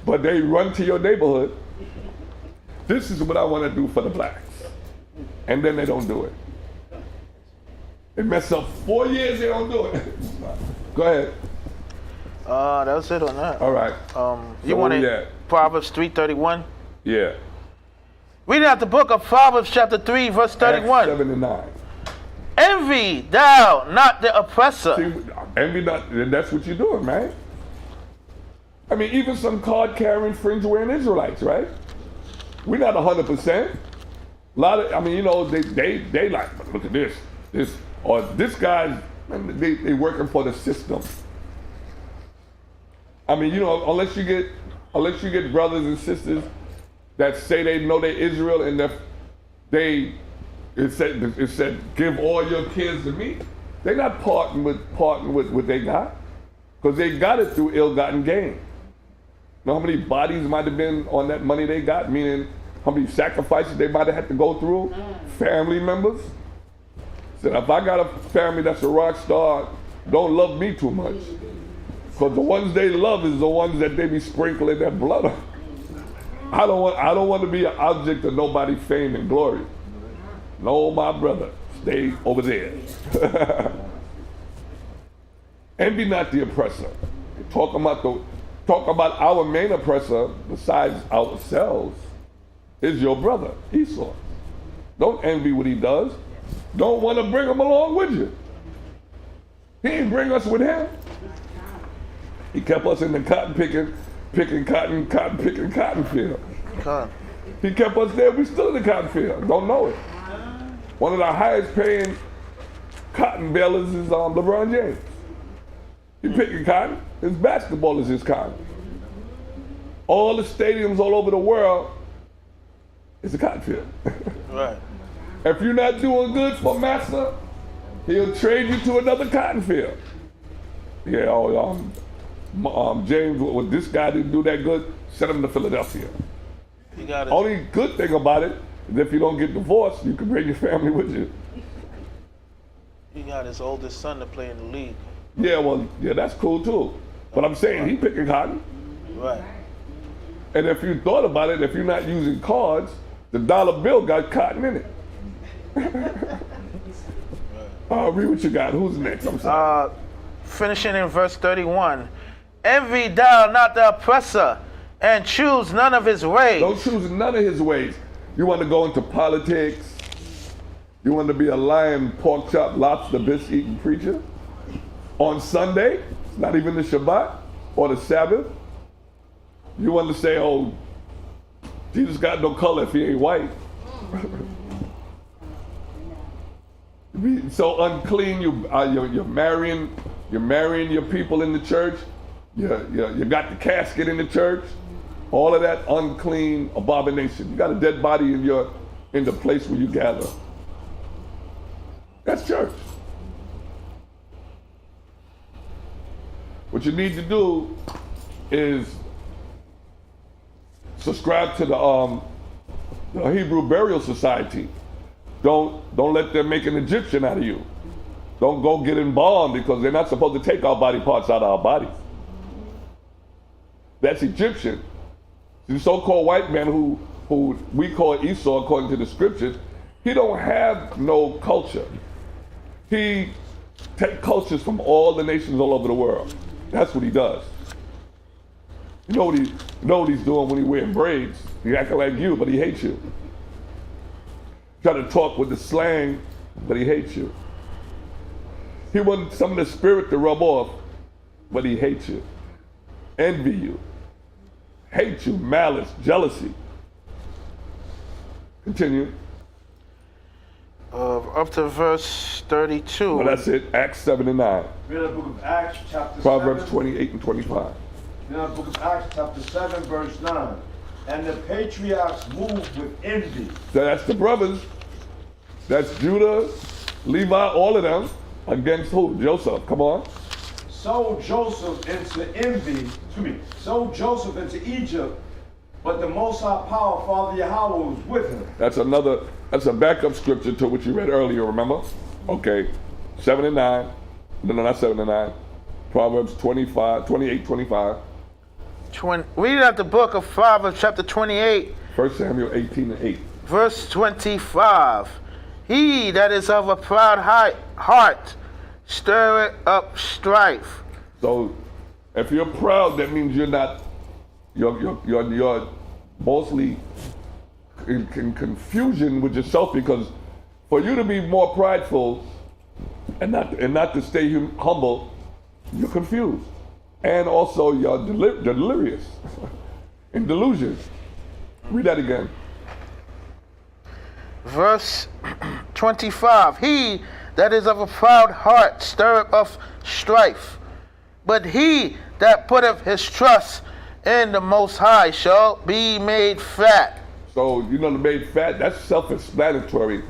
But they run to your neighborhood. This is what I want to do for the blacks. And then they don't do it. They mess up 4 years, they don't do it. Go ahead. That's it on that. All right. You wanted Proverbs 3:31? Yeah. Reading out the book of Proverbs chapter 3, verse 31. Acts 7 and 9. Envy thou not the oppressor. See, envy not, that's what you're doing, man. I mean, even some card-carrying, fringe-wearing Israelites, right? We're not 100%. A lot of, they like, look at this, or this guy's, they working for the system. I mean, unless you get brothers and sisters that say they know they're Israel and it said give all your kids to me. They're not parting with what they got, because they got it through ill-gotten gain. Know how many bodies might have been on that money they got, meaning how many sacrifices they might have had to go through? Family members. Said, if I got a family that's a rock star, don't love me too much. Because the ones they love is the ones that they be sprinkling their blood on. I don't want to be an object of nobody's fame and glory. No, my brother, stay over there. Envy not the oppressor. Talk about our main oppressor, besides ourselves, is your brother, Esau. Don't envy what he does. Don't want to bring him along with you. He didn't bring us with him. He kept us in the cotton picking cotton field. He kept us there. We still in the cotton field. Don't know it. One of the highest paying cotton balers is LeBron James. He picking cotton. His basketball is his cotton. All the stadiums all over the world is a cotton field. Right. If you're not doing good for master, he'll trade you to another cotton field. Yeah, James, well, this guy didn't do that good, send him to Philadelphia. Only good thing about it is if you don't get divorced, you can bring your family with you. He got his oldest son to play in the league. Yeah, that's cool too. But I'm saying he picking cotton. Right. And if you thought about it, if you're not using cards, the dollar bill got cotton in it. Read what you got. Who's next? I'm sorry. Finishing in verse 31. Envy thou not the oppressor, and choose none of his ways. Don't choose none of his ways. You want to go into politics? You want to be a lion, pork chop, lobster biscuit eating preacher? On Sunday, not even the Shabbat or the Sabbath? You want to say, oh, Jesus got no color if he ain't white. So unclean, you're marrying your people in the church. You got the casket in the church. All of that unclean abomination. You got a dead body in the place where you gather. That's church. What you need to do is subscribe to the Hebrew Burial Society. Don't let them make an Egyptian out of you. Don't go get embalmed, because they're not supposed to take our body parts out of our bodies. That's Egyptian. The so-called white man who we call Esau according to the scriptures, he don't have no culture. He takes cultures from all the nations all over the world. That's what he does. You know what he's doing when he's wearing braids? He acting like you, but he hates you. Try to talk with the slang, but he hates you. He wants some of the spirit to rub off, but he hates you. Envy you. Hate you, malice, jealousy. Continue. Up to verse 32. Well, that's it. Acts 7 and 9. Read the book of Acts, chapter Proverbs 7. 28 and 25. Read the book of Acts, chapter 7, verse 9. And the patriarchs moved with envy. So that's the brothers. That's Judah, Levi, all of them. Against who? Joseph. Come on. Sold Joseph into Egypt, but the Most High Power, Father Yahweh, was with him. That's a backup scripture to what you read earlier, remember? Okay. 7 and 9. No, not 7 and 9. Proverbs 28, 25. Read out the book of Proverbs, chapter 28, 1 Samuel 18 and 8. verse 25. He that is of a proud heart stirreth up strife. So if you're proud, that means you're mostly in confusion with yourself, because for you to be more prideful and not to stay humble, you're confused. And also you're delirious in delusion. Read that again. Verse 25. He that is of a proud heart stirreth up strife, but he that putteth his trust in the Most High shall be made fat. So, the made fat, that's self-explanatory.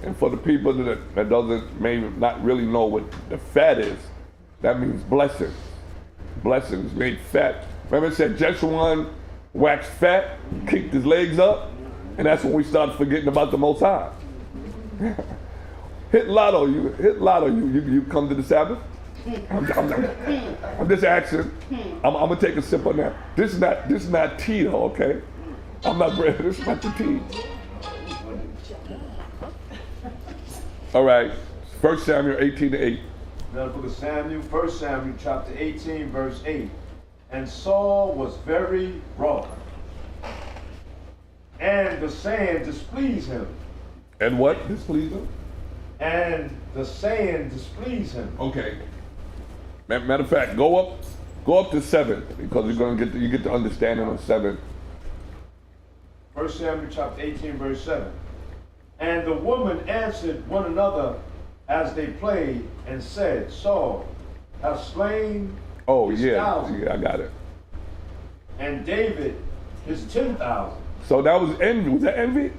And for the people that may not really know what the fat is, that means blessings. Blessings, made fat. Remember it said just one waxed fat, kicked his legs up, and that's when we started forgetting about the Most High. Hit lotto, you come to the Sabbath? I'm just asking. I'm gonna take a sip on that. This is not tea though, okay? I'm not bread. This is not the tea. All right. 1 Samuel 18 to 8. Now the book of Samuel, 1 Samuel, chapter 18, verse 8. And Saul was very wroth, and the saying displeased him. And what displeased him? And the saying displeased him. Okay. Matter of fact, go up to 7, because you get the understanding of 7. 1 Samuel chapter 18, verse 7. And the woman answered one another as they played, and said, Saul hath slain his 1,000, I got it. and David his 10,000. So that was envy. Was that envy?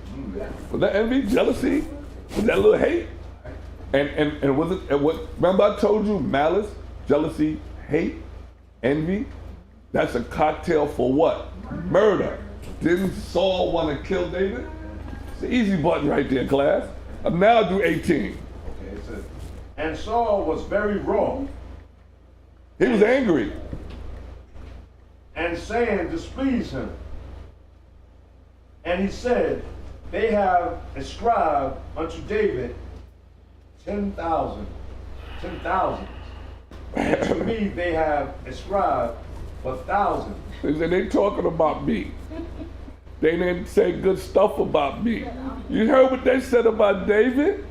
Was that envy? Jealousy? Was that a little hate? And was it? And what? Remember I told you malice, jealousy, hate, envy. That's a cocktail for what? Murder. Didn't Saul want to kill David? It's the easy button right there, class. Now do 18. Okay, it says, and Saul was very wroth, He was angry. and saying displeased him. And he said, they have ascribed unto David 10,000. And to me they have ascribed 1,000. They said they talking about me. They didn't say good stuff about me. You heard what they said about David?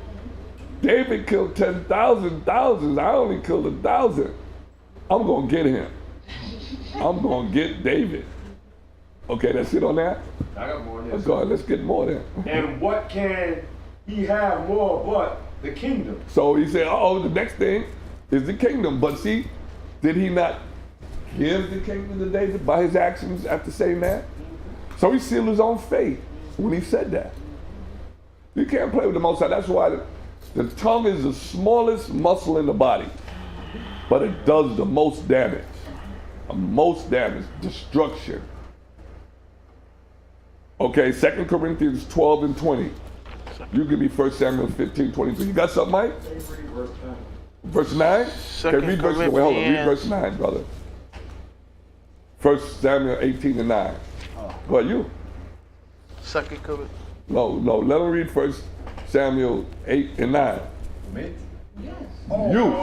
David killed 10,000 thousands. I only killed 1,000. I'm gonna get him. I'm gonna get David. Okay, that's it on that? I got more. Let's go ahead, let's get more then. And what can he have more but the kingdom? So he said, the next thing is the kingdom. But see, did he not give the kingdom to David by his actions after saying that? So he sealed his own fate when he said that. You can't play with the Most High. That's why the tongue is the smallest muscle in the body, but it does the most damage. Most damage, destruction. Okay, 2 Corinthians 12 and 20. You give me 1 Samuel 15, 23. You got something, Mike? Verse 9? Okay, read verse 9. Wait, hold on. Read verse 9, brother. 1 Samuel 18 and 9. Go ahead, you. 2 Corinthians. No, let him read 1 Samuel 8 and 9. Me? You.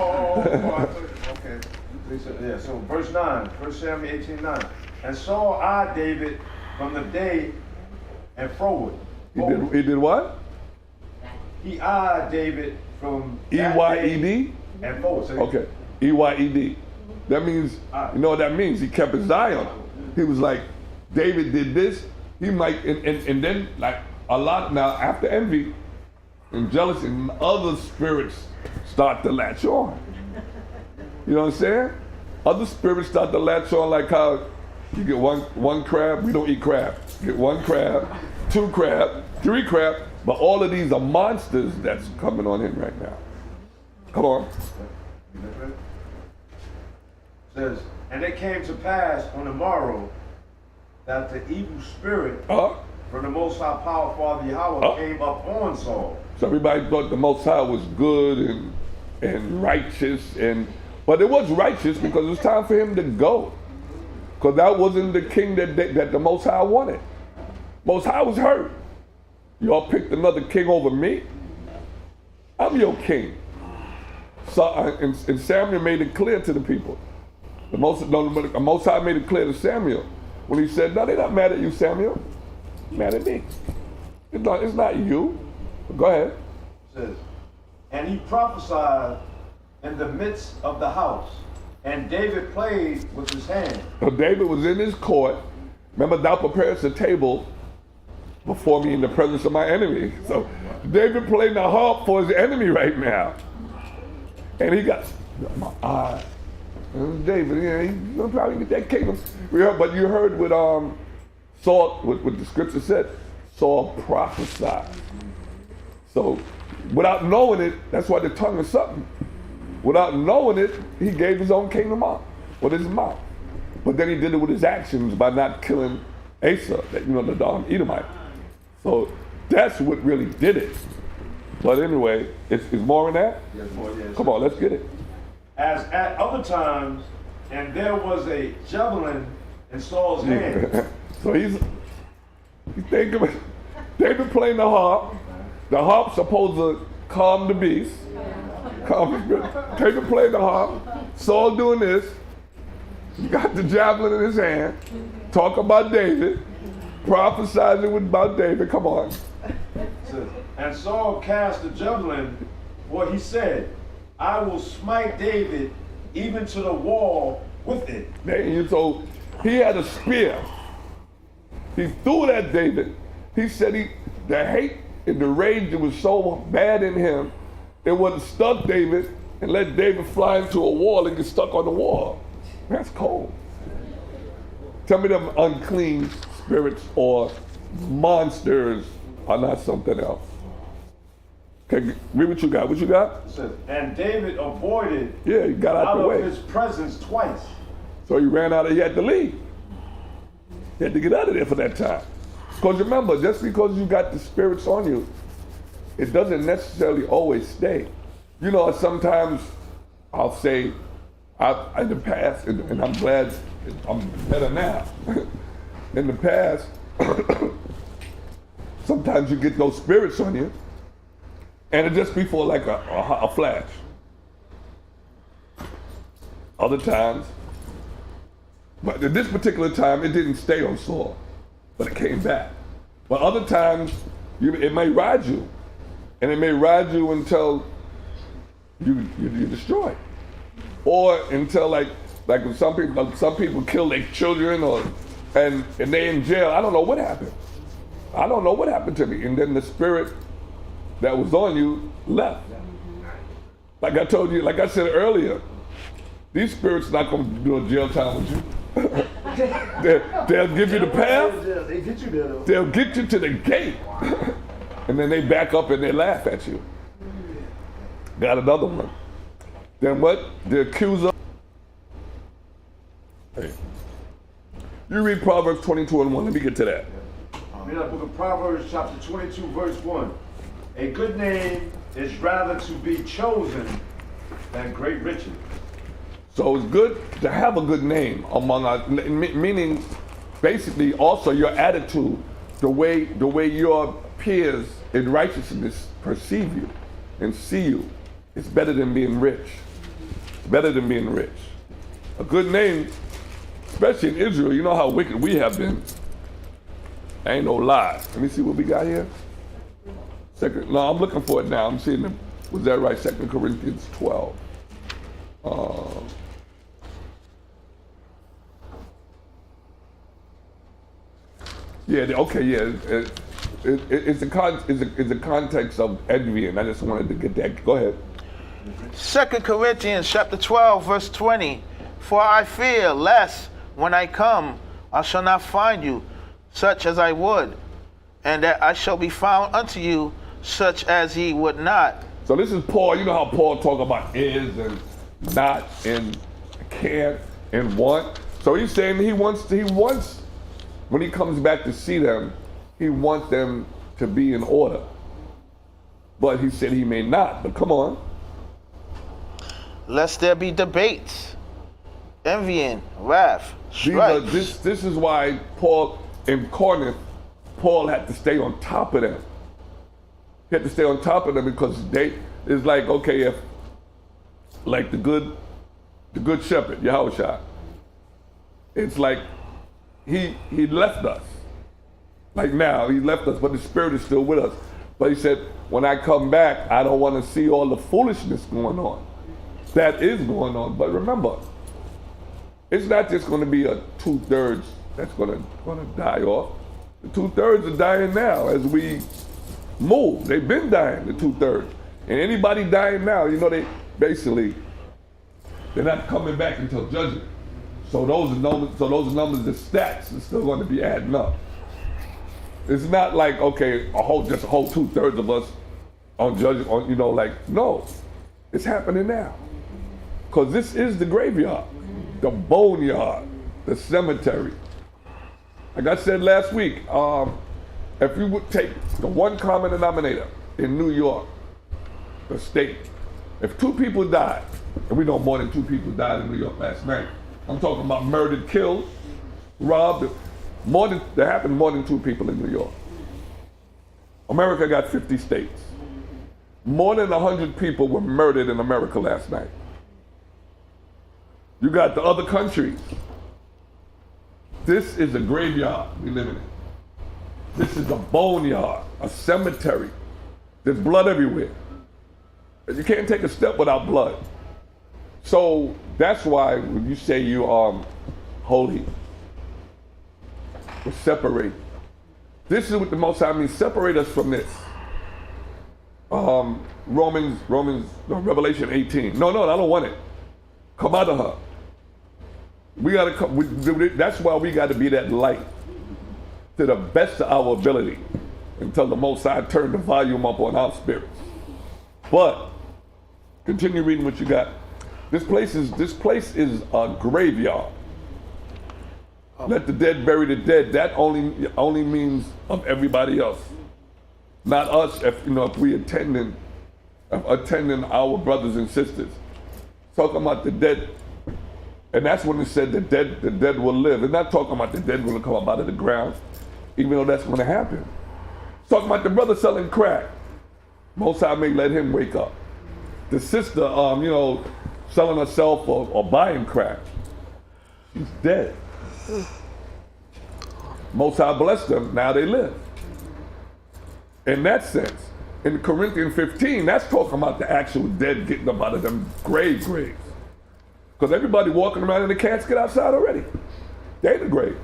Okay. Yeah, so verse 9, 1 Samuel 18, 9. And Saul eyed David from the day and forward. He did what? He eyed David from that E-Y-E-D? day and forward. So Okay, E-Y-E-D. That means, you know what that means? He kept his eye on him. He was like, David did this, he might, and then like a lot now, after envy, and jealousy, and other spirits start to latch on. You know what I'm saying? Other spirits start to latch on, like how you get one crab. We don't eat crab. You get one crab, 2 crab, 3 crab, but all of these are monsters that's coming on in right now. Come on. It says, and it came to pass on the morrow that the evil spirit from the Most High Power Father Yahweh came up on Saul. So everybody thought the Most High was good and righteous, but it was righteous because it was time for him to go. Because that wasn't the king that the Most High wanted. Most High was hurt. Y'all picked another king over me? I'm your king. So, and Samuel made it clear to the people. The Most High made it clear to Samuel when he said, no, they're not mad at you, Samuel. They're mad at me. It's not you. Go ahead. It says, and he prophesied in the midst of the house, and David played with his hand. So David was in his court. Remember, thou preparest a table before me in the presence of my enemy. So David playing the harp for his enemy right now. And he got my eye. David, yeah, he's gonna probably get that kingdom. But you heard what Saul, what the scripture said, Saul prophesied. So without knowing it, that's why the tongue is something. Without knowing it, he gave his own kingdom up with his mouth. But then he did it with his actions by not killing Asa, the Edomite. So that's what really did it. But anyway, it's more than that? Yes, more, yes. Come on, let's get it. As at other times, and there was a javelin in Saul's hand. So he's thinking, David playing the harp. The harp's supposed to calm the beast. David playing the harp. Saul doing this. He got the javelin in his hand. Talk about David. Prophesizing about David. Come on. And Saul cast the javelin, for he said, I will smite David even to the wall with it. So he had a spear. He threw it at David. He said the hate and the rage that was so bad in him, it would have stuck David and let David fly into a wall and get stuck on the wall. That's cold. Tell me them unclean spirits or monsters are not something else. Okay, read what you got. What you got? It says, and David avoided he got out the way. of his presence twice. So he ran out he had to leave. He had to get out of there for that time. Because remember, just because you got the spirits on you, it doesn't necessarily always stay. You know, sometimes I'll say, in the past, and I'm glad I'm better now. In the past, sometimes you get those spirits on you, and it just be for like a flash. Other times, but at this particular time, it didn't stay on Saul, but it came back. But other times, it may ride you, and it may ride you until you're destroyed, or until like when some people kill their children, and they in jail. I don't know what happened. I don't know what happened to me, and then the spirit that was on you left. Like I told you, like I said earlier, these spirits not going to do a jail time with you. They'll give you the path. They get you there though. They'll get you to the gate, and then they back up and they laugh at you. Got another one. Then what? The accuser. Hey. You read Proverbs 22:1. Let me get to that. Read the book of Proverbs chapter 22, verse 1. A good name is rather to be chosen than great riches. So it's good to have a good name among us, meaning basically also your attitude, the way your peers in righteousness perceive you and see you. It's better than being rich. It's better than being rich. A good name, especially in Israel, you know how wicked we have been. Ain't no lie. Let me see what we got here. No, I'm looking for it now. I'm seeing them. Was that right? 2 Corinthians 12. it's the context of envy, and I just wanted to get that. Go ahead. 2 Corinthians chapter 12, verse 20. For I fear lest when I come, I shall not find you such as I would, and that I shall be found unto you such as ye would not. So this is Paul. You know how Paul talk about is and not and can't and want. So he's saying he wants when he comes back to see them, he wants them to be in order. But he said he may not. But come on. Lest there be debates, envying, wrath, strife. This is why Paul in Corinth, Paul had to stay on top of them. He had to stay on top of them because it's like, okay, if like the good shepherd, Yahushua, it's like he left us. Like now, he left us, but the Spirit is still with us. But he said, when I come back, I don't want to see all the foolishness going on. That is going on. But remember, it's not just going to be a 2/3 that's going to die off. The 2/3 are dying now as we move. They've been dying, the 2/3. And anybody dying now, you know, they're not coming back until judgment. So those numbers, the stats are still going to be adding up. It's not like, okay, a whole 2/3 of us on judgment, no, it's happening now. Because this is the graveyard, the boneyard, the cemetery. Like I said last week, if you would take the one common denominator in New York, the state, if 2 people died, and we know more than 2 people died in New York last night. I'm talking about murdered, killed, robbed. There happened more than 2 people in New York. America got 50 states. More than 100 people were murdered in America last night. You got the other countries. This is a graveyard we live in. This is a boneyard, a cemetery. There's blood everywhere. You can't take a step without blood. So that's why when you say you are holy, we're separated. This is what the Most High means, separate us from this. Revelation 18. No, I don't want it. Come out of her. We gotta come. That's why we got to be that light to the best of our ability until the Most High turn the volume up on our spirits. But continue reading what you got. This place is a graveyard. Let the dead bury the dead. That only means of everybody else, not us. If we attending our brothers and sisters, talking about the dead, and that's when it said the dead will live. It's not talking about the dead will come up out of the ground, even though that's going to happen. It's talking about the brother selling crack. Most High may let him wake up. The sister, selling herself or buying crack, she's dead. Most High blessed them, now they live. In that sense, in Corinthians 15, that's talking about the actual dead getting up out of them graves. Because everybody walking around in the casket outside already. They in the grave.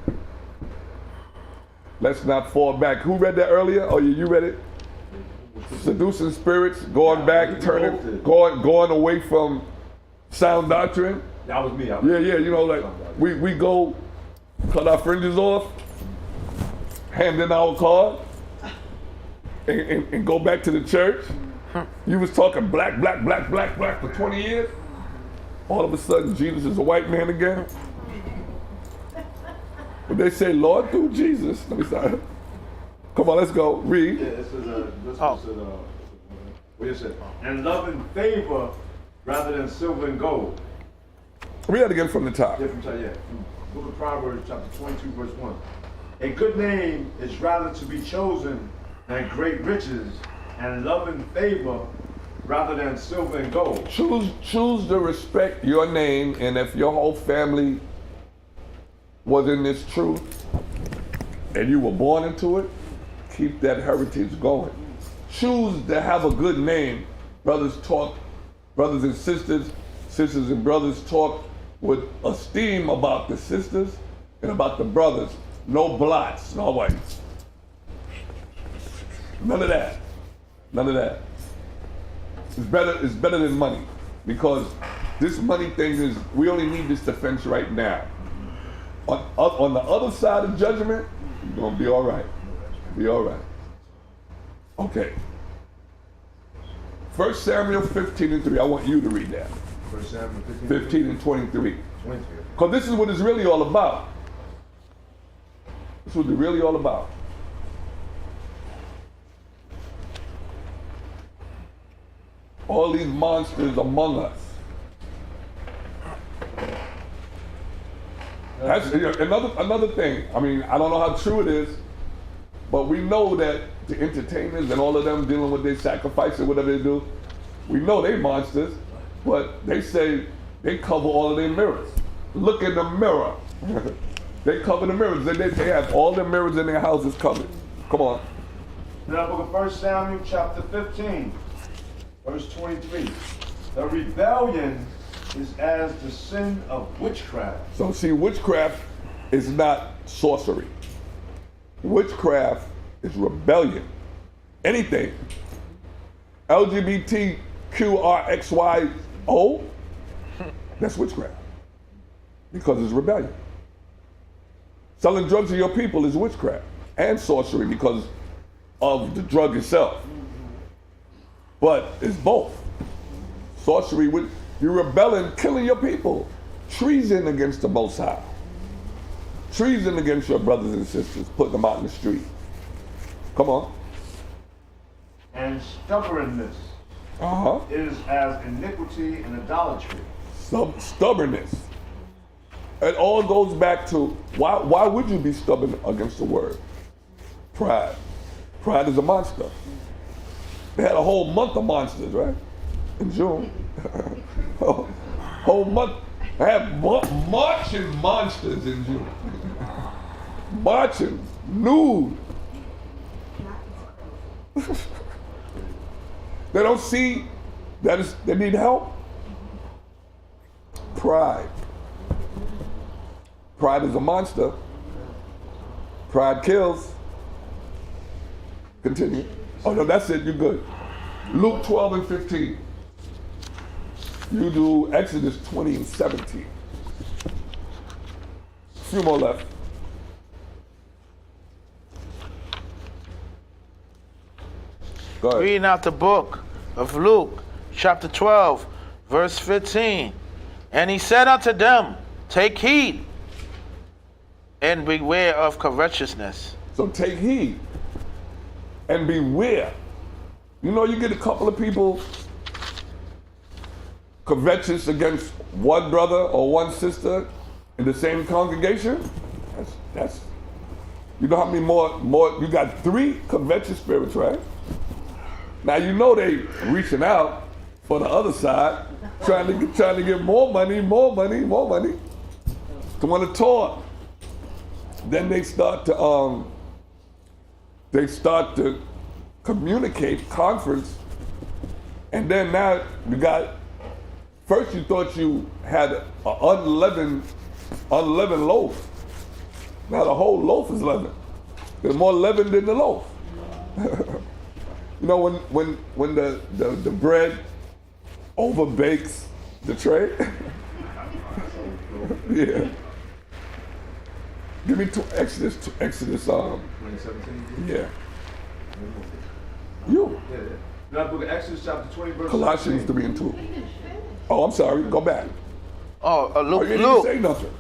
Let's not fall back. Who read that earlier? Oh, you read it? Seducing spirits, going back, going away from sound doctrine. That was me. We go cut our fringes off, hand in our card, and go back to the church. You was talking black for 20 years. All of a sudden, Jesus is a white man again. But they say, Lord, through Jesus. Let me start. Come on, let's go. Read. Yeah, it says, what is it? And love and favor rather than silver and gold. Read that again from the top. Yeah, from Book of Proverbs, chapter 22, verse 1. A good name is rather to be chosen than great riches, and love and favor rather than silver and gold. Choose to respect your name, and if your whole family was in this truth, and you were born into it, keep that heritage going. Choose to have a good name. Brothers and sisters and brothers talk with esteem about the sisters and about the brothers. No blots, no whites. None of that. None of that. It's better than money, because this money thing is, we only need this defense right now. On the other side of judgment, you're gonna be all right. Be all right. Okay. 1 Samuel 15:3. I want you to read that. 1 Samuel 15 and 23. 23. Because this is what it's really all about. This is what it's really all about. All these monsters among us. That's another thing. I mean, I don't know how true it is, but we know that the entertainers and all of them dealing with their sacrifice or whatever they do, we know they monsters, but they say they cover all of their mirrors. Look in the mirror. They cover the mirrors. They have all the mirrors in their houses covered. Come on. In the book of 1 Samuel chapter 15, verse 23. The rebellion is as the sin of witchcraft. So see, witchcraft is not sorcery. Witchcraft is rebellion. Anything. LGBTQRXYO, that's witchcraft. Because it's rebellion. Selling drugs to your people is witchcraft and sorcery because of the drug itself. But it's both. Sorcery, you're rebelling, killing your people. Treason against the Most High. Treason against your brothers and sisters, putting them out in the street. Come on. And stubbornness is as iniquity and idolatry. Stubbornness. It all goes back to, why would you be stubborn against the word? Pride. Pride is a monster. They had a whole month of monsters, right? In June. Whole month. I had marching monsters in June. Marching, nude. They don't see that they need help. Pride. Pride is a monster. Pride kills. Continue. Oh no, that's it, you're good. Luke 12 and 15. You do Exodus 20 and 17. A few more left. Go ahead. Reading out the book of Luke, chapter 12, verse 15. And he said unto them, take heed and beware of covetousness. So take heed and beware. You know, you get a couple of people covetous against one brother or one sister in the same congregation. That's you know how many more you got 3 covetous spirits, right? Now you know they reaching out for the other side, trying to get more money to want to talk. Then they start to communicate, conference, and then now you got. First you thought you had an unleavened loaf. Now the whole loaf is leavened. There's more leaven than the loaf. You know when the bread overbakes the tray? Yeah. Give me Exodus 2017. Yeah. You. Now book of Exodus chapter 20 verse Colossians 3 and 2. Oh, I'm sorry. Go back. Luke, you didn't say nothing.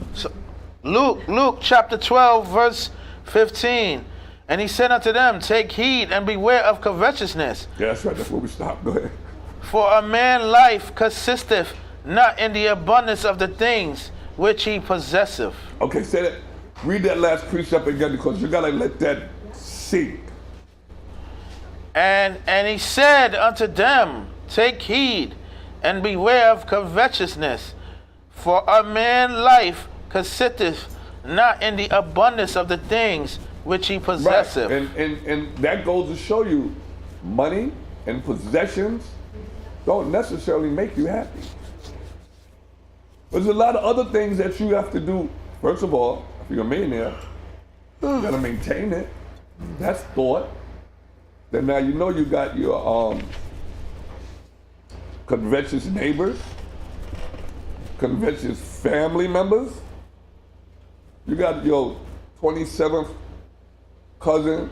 Luke chapter 12, verse 15. And he said unto them, take heed and beware of covetousness. Yeah, that's right. That's where we stop. Go ahead. For a man's life consisteth not in the abundance of the things which he possesseth. Okay, say that. Read that last precept again, because you gotta let that sink. And he said unto them, take heed and beware of covetousness, for a man's life consisteth not in the abundance of the things which he possesseth. Right. And that goes to show you, money and possessions don't necessarily make you happy. There's a lot of other things that you have to do. First of all, if you're a millionaire, you gotta maintain it. That's thought. then now you know you got your covetous neighbors, covetous family members. You got your 27th cousin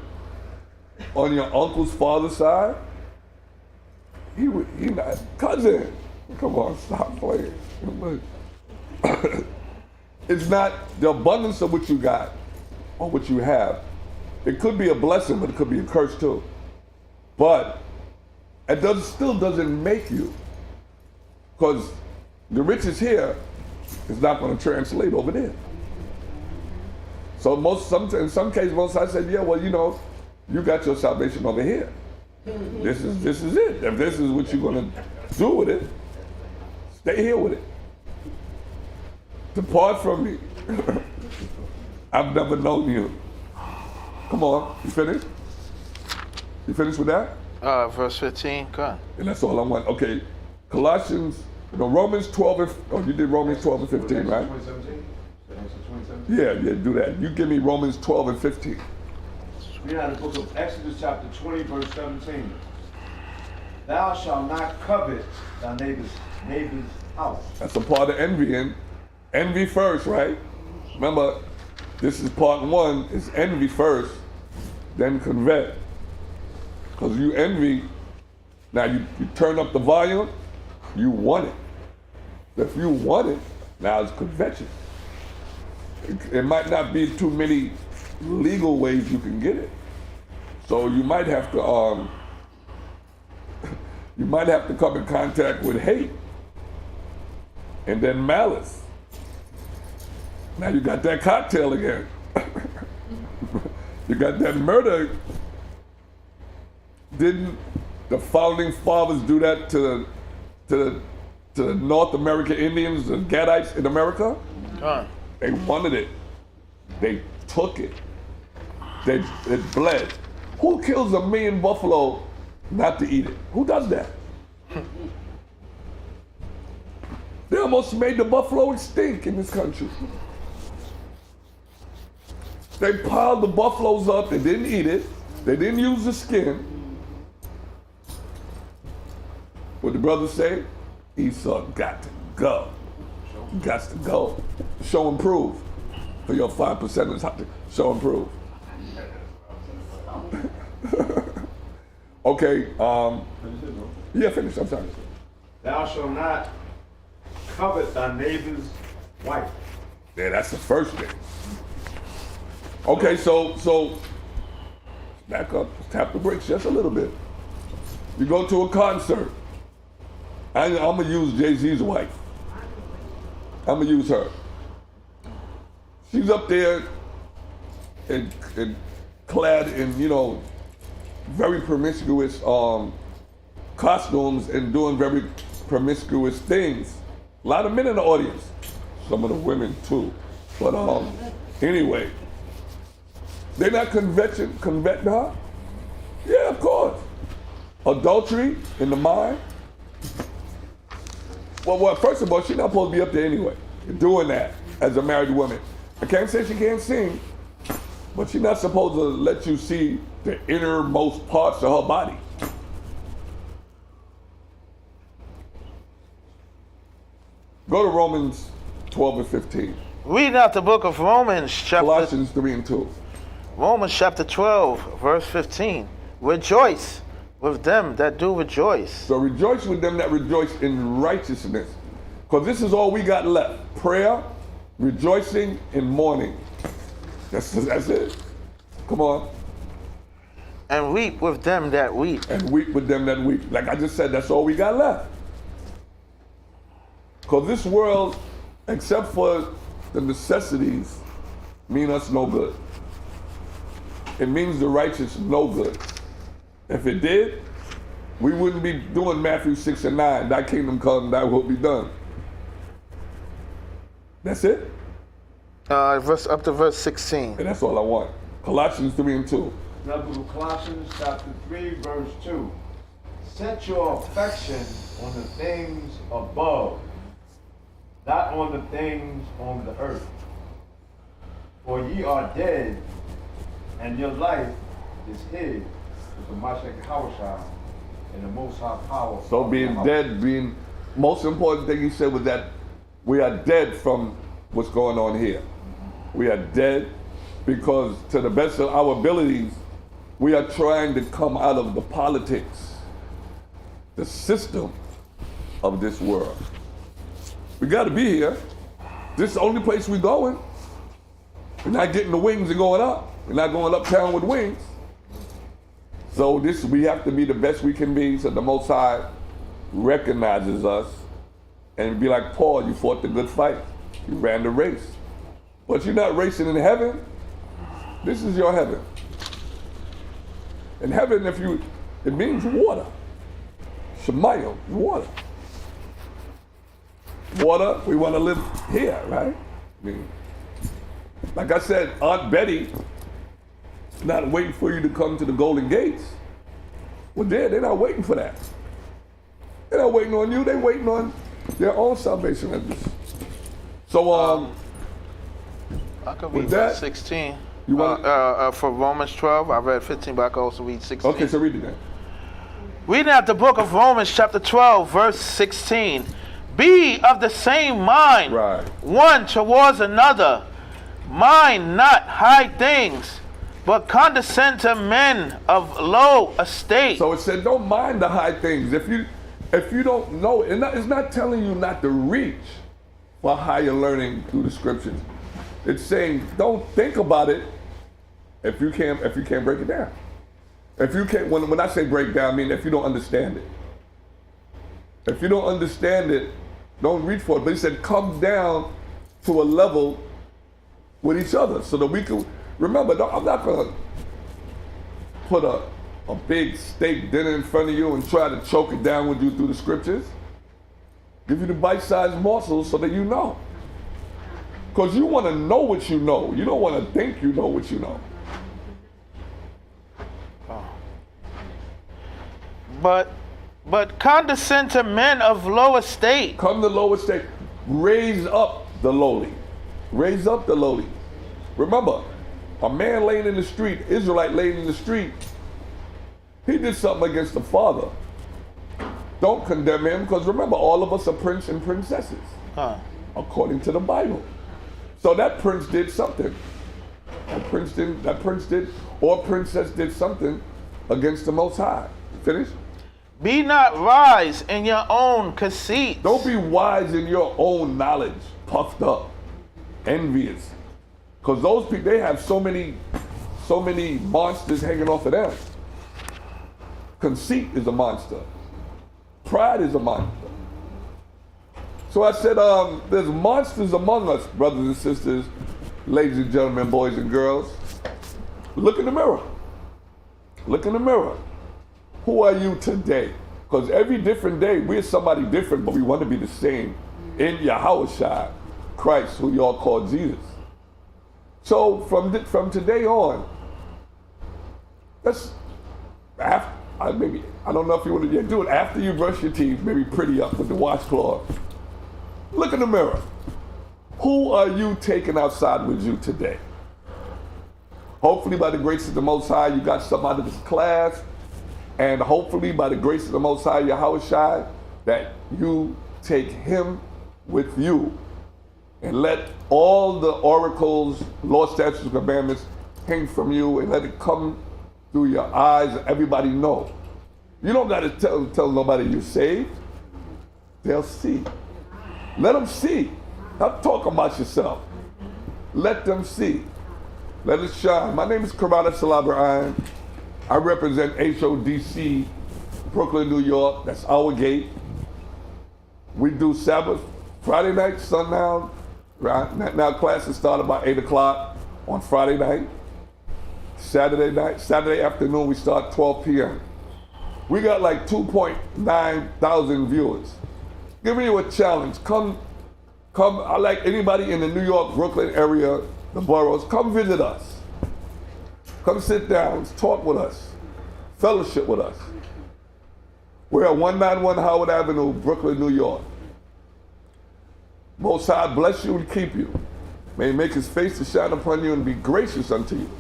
on your uncle's father's side. He not cousin. Come on, stop playing. It's not the abundance of what you got or what you have. It could be a blessing, but it could be a curse too. But it still doesn't make you, because the riches here is not going to translate over there. So in some cases, most I said, yeah, well, you got your salvation over here. This is it. If this is what you're going to do with it, stay here with it. Depart from me. I've never known you. Come on, you finished? You finished with that? Verse 15, go. And that's all I want. Okay, Romans 12 and, you did Romans 12 and 15, right? 2017? Yeah, do that. You give me Romans 12 and 15. We have the book of Exodus chapter 20, verse 17. Thou shalt not covet thy neighbor's house. That's a part of envying. Envy first, right? Remember, this is part 1, is envy first, then covet. Because you envy, now you turn up the volume, you want it. If you want it, now it's coveting. It might not be too many legal ways you can get it. So you might have to come in contact with hate and then malice. Now you got that cocktail again. You got that murder. Didn't the founding fathers do that to the North American Indians, the Gadites in America? They wanted it. They took it. It bled. Who kills 1 million buffalo not to eat it? Who does that? They almost made the buffalo extinct in this country. They piled the buffaloes up. They didn't eat it. They didn't use the skin. What the brothers say? Esau got to go. Got to go. Show and prove. For your 5%ers, have to show and prove. Okay. Yeah, finish. I'm sorry. Thou shalt not covet thy neighbor's wife. Yeah, that's the first thing. Okay, so back up, tap the brakes just a little bit. You go to a concert. I'm gonna use Jay-Z's wife. I'm gonna use her. She's up there and clad in, very promiscuous costumes and doing very promiscuous things. A lot of men in the audience. Some of the women too. But anyway, they're not convetting her? Yeah, of course. Adultery in the mind. Well, first of all, she's not supposed to be up there anyway, doing that as a married woman. I can't say she can't sing, but she's not supposed to let you see the innermost parts of her body. Go to Romans 12 and 15. Reading out the book of Romans, Colossians 3 and 2. Romans chapter 12, verse 15. Rejoice with them that do rejoice. So rejoice with them that rejoice in righteousness. Because this is all we got left. Prayer, rejoicing, and mourning. That's it. Come on. And weep with them that weep. And weep with them that weep. Like I just said, that's all we got left. Because this world, except for the necessities, mean us no good. It means the righteous no good. If it did, we wouldn't be doing Matthew 6 and 9. Thy kingdom come, thy will be done. That's it? Up to verse 16. And that's all I want. Colossians 3 and 2. The book of Colossians chapter 3, verse 2. Set your affection on the things above, not on the things on the earth. For ye are dead, and your life is hid with the Mashiach Hawashai and the Most High power. So being dead, being most important thing he said was that we are dead from what's going on here. We are dead because to the best of our abilities, we are trying to come out of the politics, the system of this world. We got to be here. This is the only place we're going. We're not getting the wings and going up. We're not going uptown with wings. So we have to be the best we can be so the Most High recognizes us and be like, Paul, you fought the good fight. You ran the race. But you're not racing in heaven. This is your heaven. In heaven, it means water. Shemayim, water. Water, we want to live here, right? I mean, like I said, Aunt Betty is not waiting for you to come to the Golden Gates. Well, they're not waiting for that. They're not waiting on you, they're waiting on their own salvation. So, I could read with that, 16. You want for Romans 12, I read 15, but I could also read 16. Okay, so read it then. Reading out the book of Romans, chapter 12, verse 16. Be of the same mind, Right. one towards another. Mind not high things, but condescend to men of low estate. So it said, don't mind the high things. If you don't know, it's not telling you not to reach for higher learning through the scriptures. It's saying, don't think about it if you can't break it down. If you can't, when I say break down, I mean if you don't understand it. If you don't understand it, don't reach for it. But he said, come down to a level with each other so that we can, remember, I'm not gonna put a big steak dinner in front of you and try to choke it down with you through the scriptures. Give you the bite-sized morsels so that you know. Because you want to know what you know. You don't want to think you know what you know. But condescend to men of low estate. Come to low estate. Raise up the lowly. Raise up the lowly. Remember, a man laying in the street, Israelite laying in the street, he did something against the father. Don't condemn him, because remember, all of us are prince and princesses, according to the Bible. So that prince did something. That princess did something against the Most High. Finish? Be not wise in your own conceit. Don't be wise in your own knowledge, puffed up, envious. Because those people, they have so many monsters hanging off of them. Conceit is a monster. Pride is a monster. So I said, there's monsters among us, brothers and sisters, ladies and gentlemen, boys and girls. Look in the mirror. Look in the mirror. Who are you today? Because every different day, we're somebody different, but we want to be the same in Yahushua, Christ, who y'all call Jesus. So from today on, let's, I don't know if you want to do it after you brush your teeth, maybe pretty up with the washcloth. Look in the mirror. Who are you taking outside with you today? Hopefully by the grace of the Most High, you got something out of this class. And hopefully by the grace of the Most High, Yahushua, that you take him with you and let all the oracles, law, statutes, and commandments hang from you and let it come through your eyes and everybody know. You don't got to tell nobody you're saved. They'll see. Let them see. Not talk about yourself. Let them see. Let it shine. My name is Karada Salabrine. I represent HODC, Brooklyn, New York. That's our gate. We do Sabbath Friday night, sundown. Right now classes start about 8 o'clock on Friday night. Saturday afternoon, we start 12 p.m. We got like 2.9 thousand viewers. Giving you a challenge. Come, I like anybody in the New York, Brooklyn area, the boroughs, come visit us. Come sit down, talk with us, fellowship with us. We're at 191 Howard Avenue, Brooklyn, New York. Most High bless you and keep you. May he make his face to shine upon you and be gracious unto you.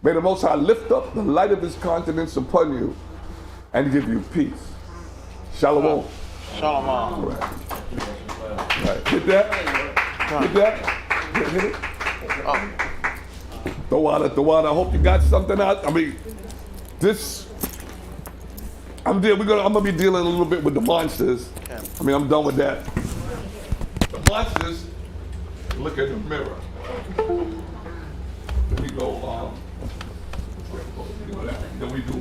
May the Most High lift up the light of his countenance upon you and give you peace. Shalom. Shalom. Right. Right. Hit that. Hit that. Hit it. The water. I hope you got something out. I mean, this. I'm gonna be dealing a little bit with the monsters. I mean, I'm done with that. The monsters. Look at the mirror. Then we go. Then we do.